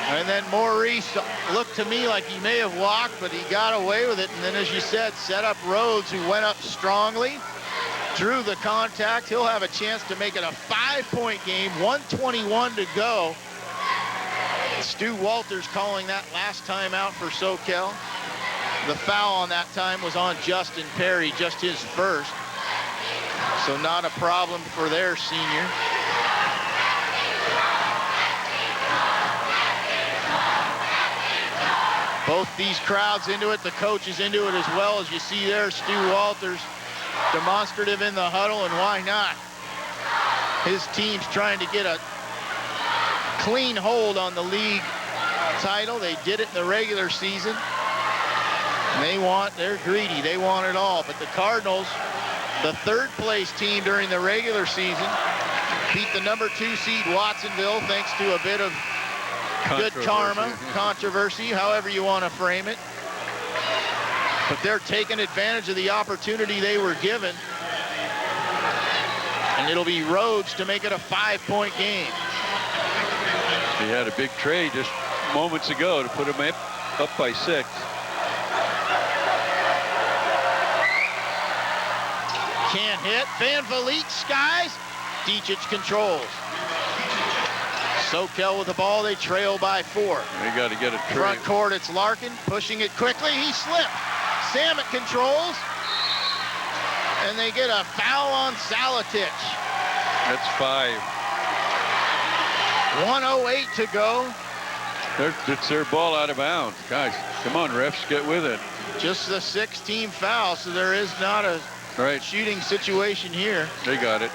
S1: And then Maurice looked to me like he may have walked, but he got away with it. And then, as you said, set up Rhodes, who went up strongly, drew the contact. He'll have a chance to make it a 5-point game, 1:21 to go. Stu Walters calling that last time out for SoCal. The foul on that time was on Justin Perry, just his first. So not a problem for their senior. Both these crowds into it, the coach is into it as well. As you see there, Stu Walters demonstrative in the huddle, and why not? His team's trying to get a clean hold on the league title. They did it in the regular season. They're greedy. They want it all. But the Cardinals, the 3rd place team during the regular season, beat the number 2 seed Watsonville thanks to a bit of good karma, controversy, however you want to frame it. But they're taking advantage of the opportunity they were given. And it'll be Rhodes to make it a 5-point game.
S2: He had a big trade just moments ago to put him up by 6.
S1: Can't hit. Van Vliet skies. Dicic controls. SoCal with the ball. They trail by 4.
S2: They got to get a trade.
S1: Front court, it's Larkin pushing it quickly. He slipped. Samet controls. And they get a foul on Saletich.
S2: That's 5.
S1: 1:08 to go.
S2: It's their ball out of bounds. Guys, come on, refs, get with it.
S1: Just the 6-team foul, so there is not a shooting situation here.
S2: They got it.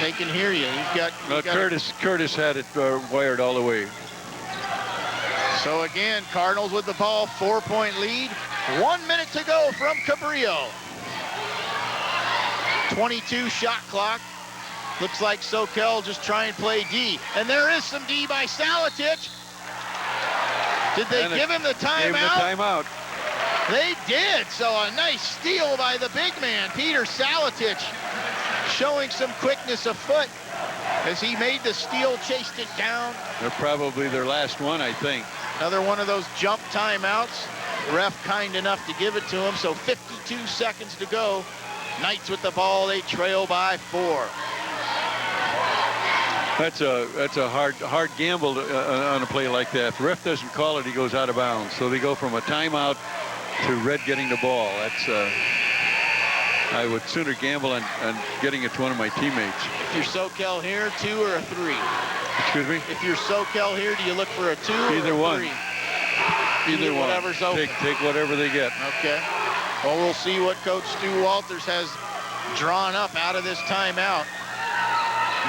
S1: They can hear you.
S2: Curtis had it wired all the way.
S1: So again, Cardinals with the ball, 4-point lead. 1 minute to go from Cabrillo. 22 shot clock. Looks like Soquel just try and play D. And there is some D by Saletich. Did they give him the timeout?
S2: Gave him the timeout.
S1: They did. So a nice steal by the big man, Peter Saletich, showing some quickness of foot as he made the steal, chased it down.
S2: They're probably their last one, I think.
S1: Another one of those jump timeouts. Ref kind enough to give it to him. So 52 seconds to go. Knights with the ball. They trail by 4.
S2: That's a hard gamble on a play like that. If the ref doesn't call it, he goes out of bounds. So they go from a timeout to Red getting the ball. That's I would sooner gamble on getting it to one of my teammates.
S1: If you're Soquel here, 2 or a 3?
S2: Excuse me?
S1: If you're Soquel here, do you look for a 2
S2: Either
S1: or a
S2: one.
S1: 3?
S2: Either one.
S1: Whatever's open.
S2: Take whatever they get.
S1: Okay. Well, we'll see what Coach Stu Walters has drawn up out of this timeout.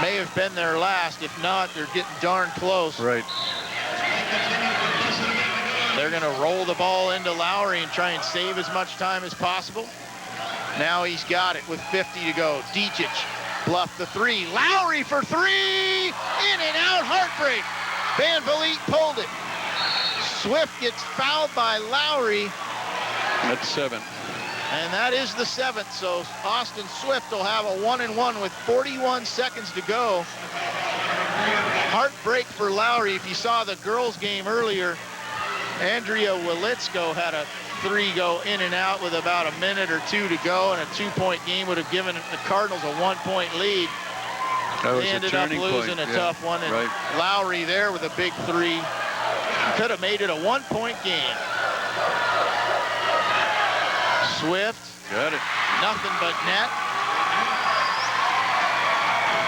S1: May have been their last. If not, they're getting darn close.
S2: Right.
S1: They're going to roll the ball into Lowry and try and save as much time as possible. Now he's got it with 50 to go. Dicic bluffed the 3. Lowry for 3. In and out, heartbreak. Van Vliet pulled it. Swift gets fouled by Lowry.
S2: That's 7.
S1: And that is the 7th. So Austin Swift will have a 1-and-1 with 41 seconds to go. Heartbreak for Lowry. If you saw the girls' game earlier, Andrea Wilitzko had a 3 go in and out with about a minute or 2 to go, and a 2-point game would have given the Cardinals a 1-point lead. They ended up losing a tough one, and Lowry there with a big 3 could have made it a 1-point game. Swift,
S2: got it.
S1: Nothing but net.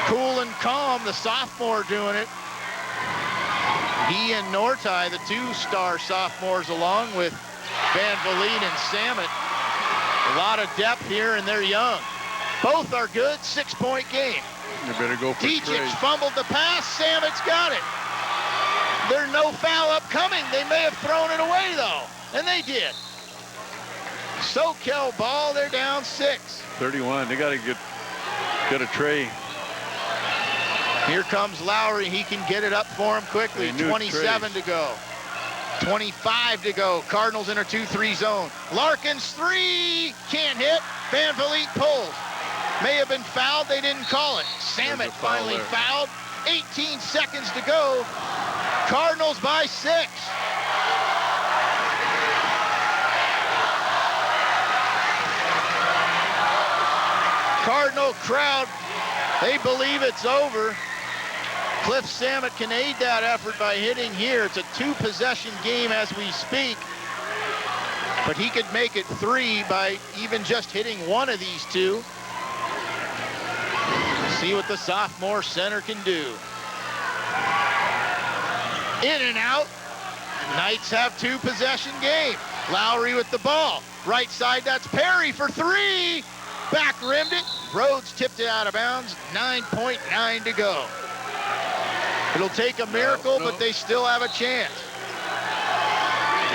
S1: Cool and calm, the sophomore doing it. He and Nortai, the 2-star sophomores, along with Van Vliet and Samet. A lot of depth here, and they're young. Both are good. 6-point game.
S2: You better go for
S1: Dicic fumbled the pass. Samet's got it. There's no foul upcoming. They may have thrown it away, though, and they did. Soquel ball. They're down 6.
S2: 31. They got to get a tray.
S1: Here comes Lowry. He can get it up for him quickly. 27 to go. 25 to go. Cardinals in a 2-3 zone. Larkin's 3. Can't hit. Van Vliet pulls. May have been fouled. They didn't call it. Samet finally fouled. 18 seconds to go. Cardinals by 6. Cardinal crowd, they believe it's over. Cliff Samet can aid that effort by hitting here. It's a 2-possession game as we speak. But he could make it 3 by even just hitting one of these 2. See what the sophomore center can do. In and out. Knights have 2-possession game. Lowry with the ball. Right side, that's Perry for 3. Back rimmed it. Rhodes tipped it out of bounds. 9.9 to go. It'll take a miracle, but they still have a chance.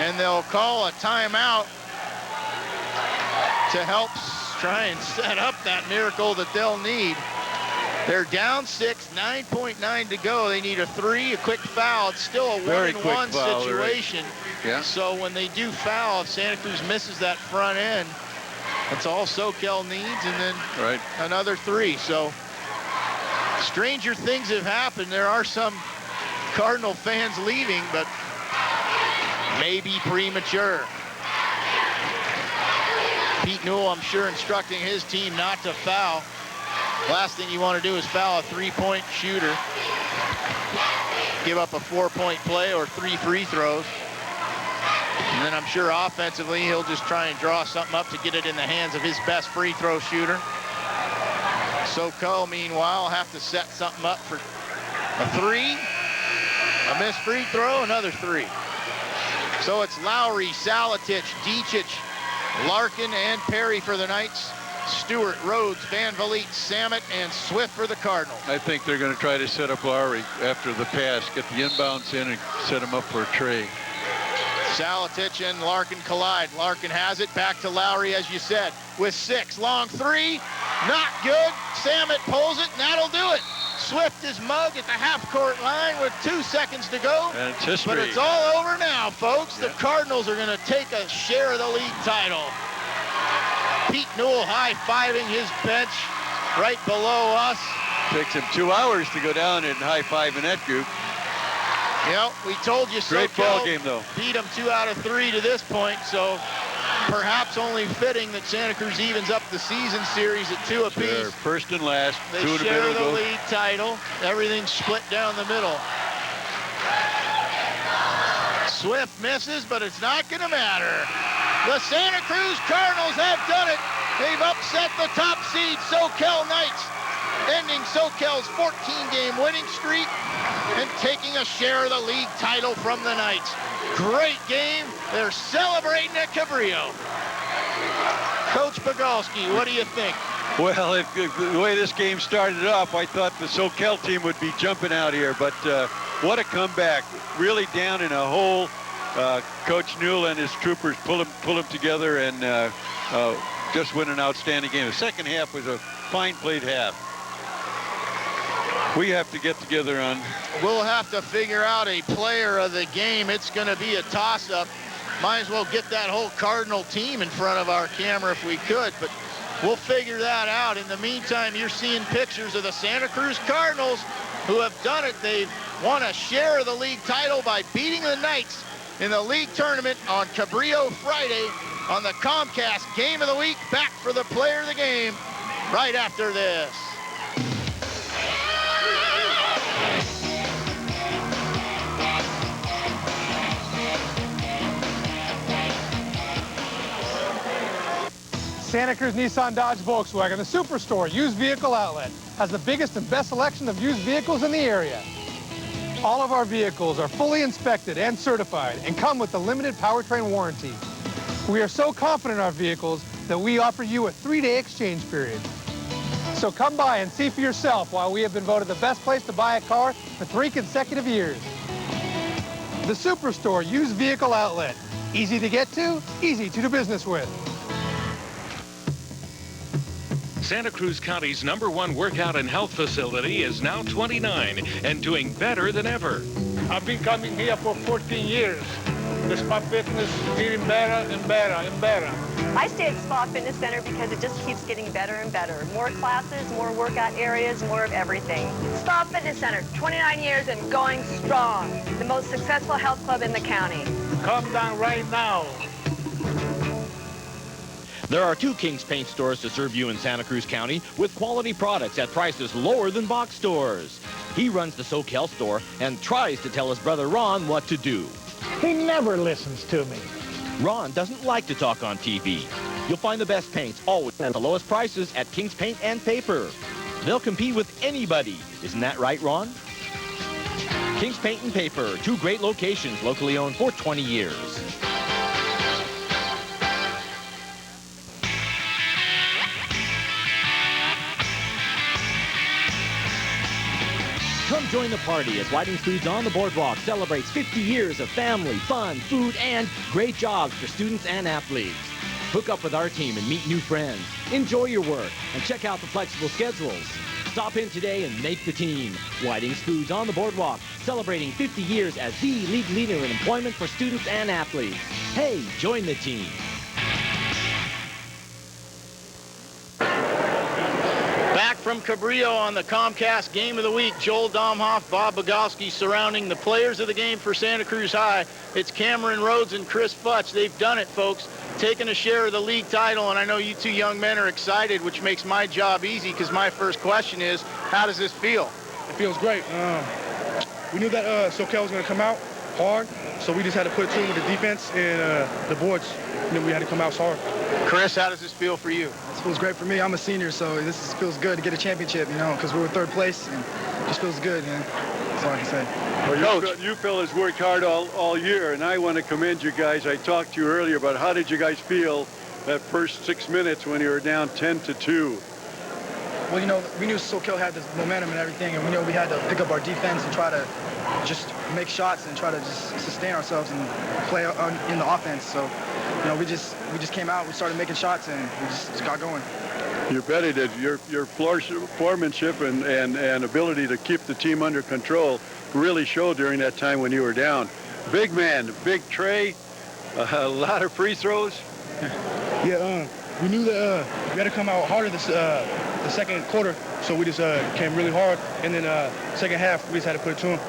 S1: And they'll call a timeout to help try and set up that miracle that they'll need. They're down 6, 9.9 to go. They need a 3, a quick foul. It's still a 1-and-1 situation.
S2: Yeah.
S1: So when they do foul, if Santa Cruz misses that front end, that's all Soquel needs, and then another 3. So stranger things have happened. There are some Cardinal fans leaving, but maybe premature. Pete Newell, I'm sure, instructing his team not to foul. Last thing you want to do is foul a 3-point shooter. Give up a 4-point play or 3 free throws. And then I'm sure offensively he'll just try and draw something up to get it in the hands of his best free throw shooter. Soquel, meanwhile, have to set something up for a 3, A missed free throw, another 3. So it's Lowry, Saletich, Dicic, Larkin, and Perry for the Knights. Stewart, Rhodes, Van Vliet, Samet, and Swift for the Cardinals.
S2: I think they're going to try to set up Lowry after the pass, get the inbounds in and set him up for a tray.
S1: Saletich and Larkin collide. Larkin has it, back to Lowry, as you said, with 6. Long 3, not good. Samet pulls it, and that'll do it. Swift is mugged at the half-court line with 2 seconds to go.
S2: And it's history.
S1: But it's all over now, folks.
S2: Yeah.
S1: The Cardinals are going to take a share of the league title. Pete Newell high-fiving his bench right below us.
S2: Takes him 2 hours to go down and high-five in that group.
S1: You know, we told you
S2: Great
S1: SoCal
S2: ball game, though.
S1: beat them 2 out of 3 to this point, so perhaps only fitting that Santa Cruz evens up the season series at 2 apiece.
S2: Sure. First and last,
S1: They
S2: 2 in the
S1: share
S2: middle.
S1: the league title. Everything's split down the middle. Swift misses, but it's not going to matter. The Santa Cruz Cardinals have done it. They've upset the top seed SoCal Knights, ending SoCal's 14-game winning streak and taking a share of the league title from the Knights. Great game. They're celebrating at Cabrillo. Coach Bogalski, what do you think?
S2: Well, if the way this game started off, I thought the SoCal team would be jumping out here, but what a comeback. Really down in a hole. Coach Newell and his troopers pull him together and just win an outstanding game. The second half was a fine played half. We have to get together on.
S1: We'll have to figure out a player of the game. It's going to be a toss-up. Might as well get that whole Cardinal team in front of our camera if we could, but we'll figure that out. In the meantime, you're seeing pictures of the Santa Cruz Cardinals who have done it. They've won a share of the league title by beating the Knights in the league tournament on Cabrillo Friday on the Comcast Game of the Week. Back for the player of the game right after this.
S18: Santa Cruz Nissan Dodge Volkswagen, the Superstore used vehicle outlet, has the biggest and best selection of used vehicles in the area. All of our vehicles are fully inspected and certified and come with a limited powertrain warranty. We are so confident in our vehicles that we offer you a 3-day exchange period. So come by and see for yourself why we have been voted the best place to buy a car for 3 consecutive years. The Superstore used vehicle outlet. Easy to get to, easy to do business with.
S6: Santa Cruz County's #1 workout and health facility is now 29 and doing better than ever.
S19: I've been coming here for 14 years. The Spa Fitness is getting better and better and better.
S20: I stay at Spa Fitness Center because it just keeps getting better and better. More classes, more workout areas, more of everything. Spa Fitness Center, 29 years and going strong. The most successful health club in the county.
S19: Come down right now.
S3: There are 2 King's Paint stores to serve you in Santa Cruz County with quality products at prices lower than box stores. He runs the SoCal store and tries to tell his brother Ron what to do.
S21: He never listens to me.
S3: Ron doesn't like to talk on TV. You'll find the best paints always at the lowest prices at King's Paint and Paper. They'll compete with anybody. Isn't that right, Ron? King's Paint and Paper, 2 great locations, locally owned for 20 years. Come join the party as Whiting Foods on the Boardwalk celebrates 50 years of family, fun, food, and great jobs for students and athletes. Hook up with our team and meet new friends. Enjoy your work and check out the flexible schedules. Stop in today and make the team. Whiting's Foods on the Boardwalk, celebrating 50 years as the league leader in employment for students and athletes. Hey, join the team.
S1: Back from Cabrillo on the Comcast Game of the Week. Joel Domhoff, Bob Bogalski surrounding the players of the game for Santa Cruz High. It's Cameron Rhodes and Chris Futch. They've done it, folks. Taking a share of the league title, and I know you 2 young men are excited, which makes my job easy because my first question is, how does this feel?
S22: It feels great. We knew that SoCal was going to come out hard, so we just had to put it through with the defense and the boards. And then we had to come out hard.
S1: Chris, how does this feel for you?
S23: This feels great for me. I'm a senior, so feels good to get a championship, you know, because we were 3rd place, and it just feels good, man.
S22: That's all I can say.
S2: Well, you fellas worked hard all year, and I want to commend you guys. I talked to you earlier about how did you guys feel that first 6 minutes when you were down 10-2?
S22: Well, you know, we knew SoCal had this momentum and everything, and we know we had to pick up our defense and try to just make shots and try to just sustain ourselves and play in the offense. So, you know, we just came out, we started making shots, and we just got going.
S2: You bet it did. Your foremanship and ability to keep the team under control really showed during that time when you were down. Big man, big tray, a lot of free throws.
S22: Yeah, we knew that we had to come out harder the second quarter, so we just came really hard, and then second half we just had to put it to them.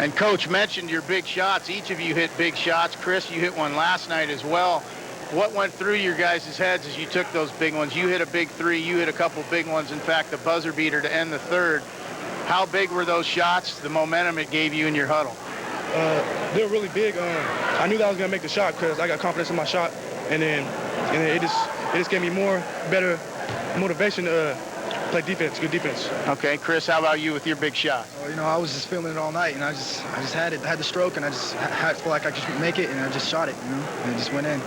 S1: And Coach mentioned your big shots. Each of you hit big shots. Chris, you hit one last night as well. What went through your guys' heads as you took those big ones? You hit a big three. You hit a couple big ones. In fact, the buzzer beater to end the third. How big were those shots, the momentum it gave you in your huddle?
S22: They were really big. I knew that I was going to make the shot because I got confidence in my shot, and then it just gave me better motivation to play defense, good defense.
S1: Okay, Chris, how about you with your big shot?
S22: Well, you know, I was just feeling it all night, and I just had it. I had the stroke, and I just felt like I could make it, and I just shot it, you know, and it just went in.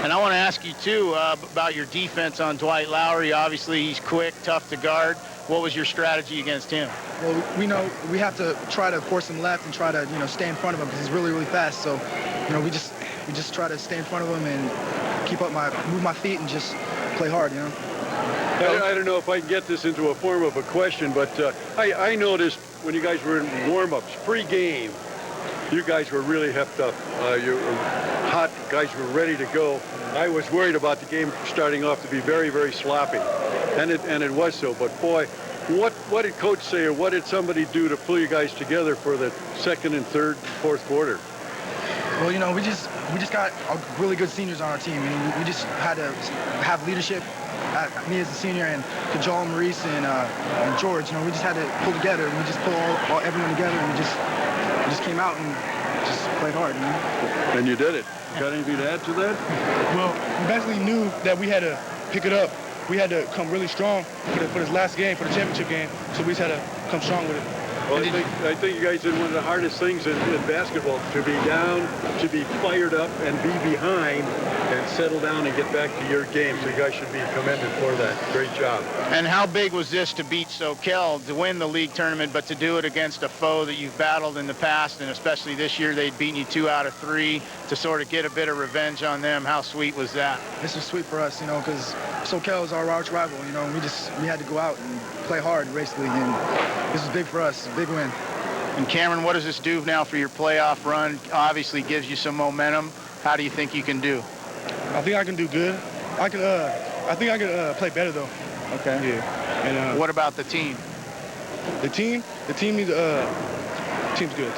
S1: And I want to ask you, too, about your defense on Dwight Lowry. Obviously, he's quick, tough to guard. What was your strategy against him?
S22: Well, we know we have to try to force him left and try to, you know, stay in front of him because he's really, really fast. So, you know, we just try to stay in front of him and move my feet and just play hard, you know.
S2: I don't know if I can get this into a form of a question, but I noticed when you guys were in warm-ups, pre-game, you guys were really hepped up. You were hot. Guys were ready to go. I was worried about the game starting off to be very, very sloppy, and it was so. But boy, what did Coach say, or what did somebody do to pull you guys together for the second and third, fourth quarter?
S22: Well, you know, we just got really good seniors on our team, and we just had to have leadership. Me as a senior and Kajal, Maurice, and George, you know, we just had to pull together, and we just pulled everyone together, and we just came out and just played hard, you know?
S2: And you did it. Got anything to add to that?
S22: Well, we basically knew that we had to pick it up. We had to come really strong for this last game, for the championship game, so we just had to come strong with it.
S2: Well, I think you guys did one of the hardest things in basketball, to be down, to be fired up, and be behind, and settle down and get back to your game. So you guys should be commended for that. Great job.
S1: And how big was this to beat SoCal, to win the league tournament, but to do it against a foe that you've battled in the past, and especially this year they'd beaten you 2 out of 3, to sort of get a bit of revenge on them? How sweet was that?
S22: This was sweet for us, you know, because SoCal is our arch rival, you know, and we had to go out and play hard, basically, and this was big for us, a big win.
S1: And Cameron, what does this do now for your playoff run? Obviously gives you some momentum. How do you think you can do?
S22: I think I can do good. I think I can play better though.
S1: Okay.
S22: Yeah. And
S1: what about the team?
S22: The team is team's good.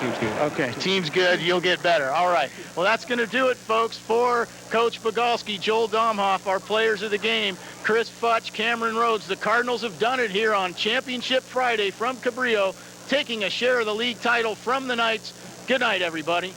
S1: Okay, team's good. You'll get better. All right. Well, that's going to do it, folks, for Coach Bogalski, Joel Domhoff, our players of the game, Chris Futch, Cameron Rhodes. The Cardinals have done it here on Championship Friday from Cabrillo, taking a share of the league title from the Knights. Good night, everybody.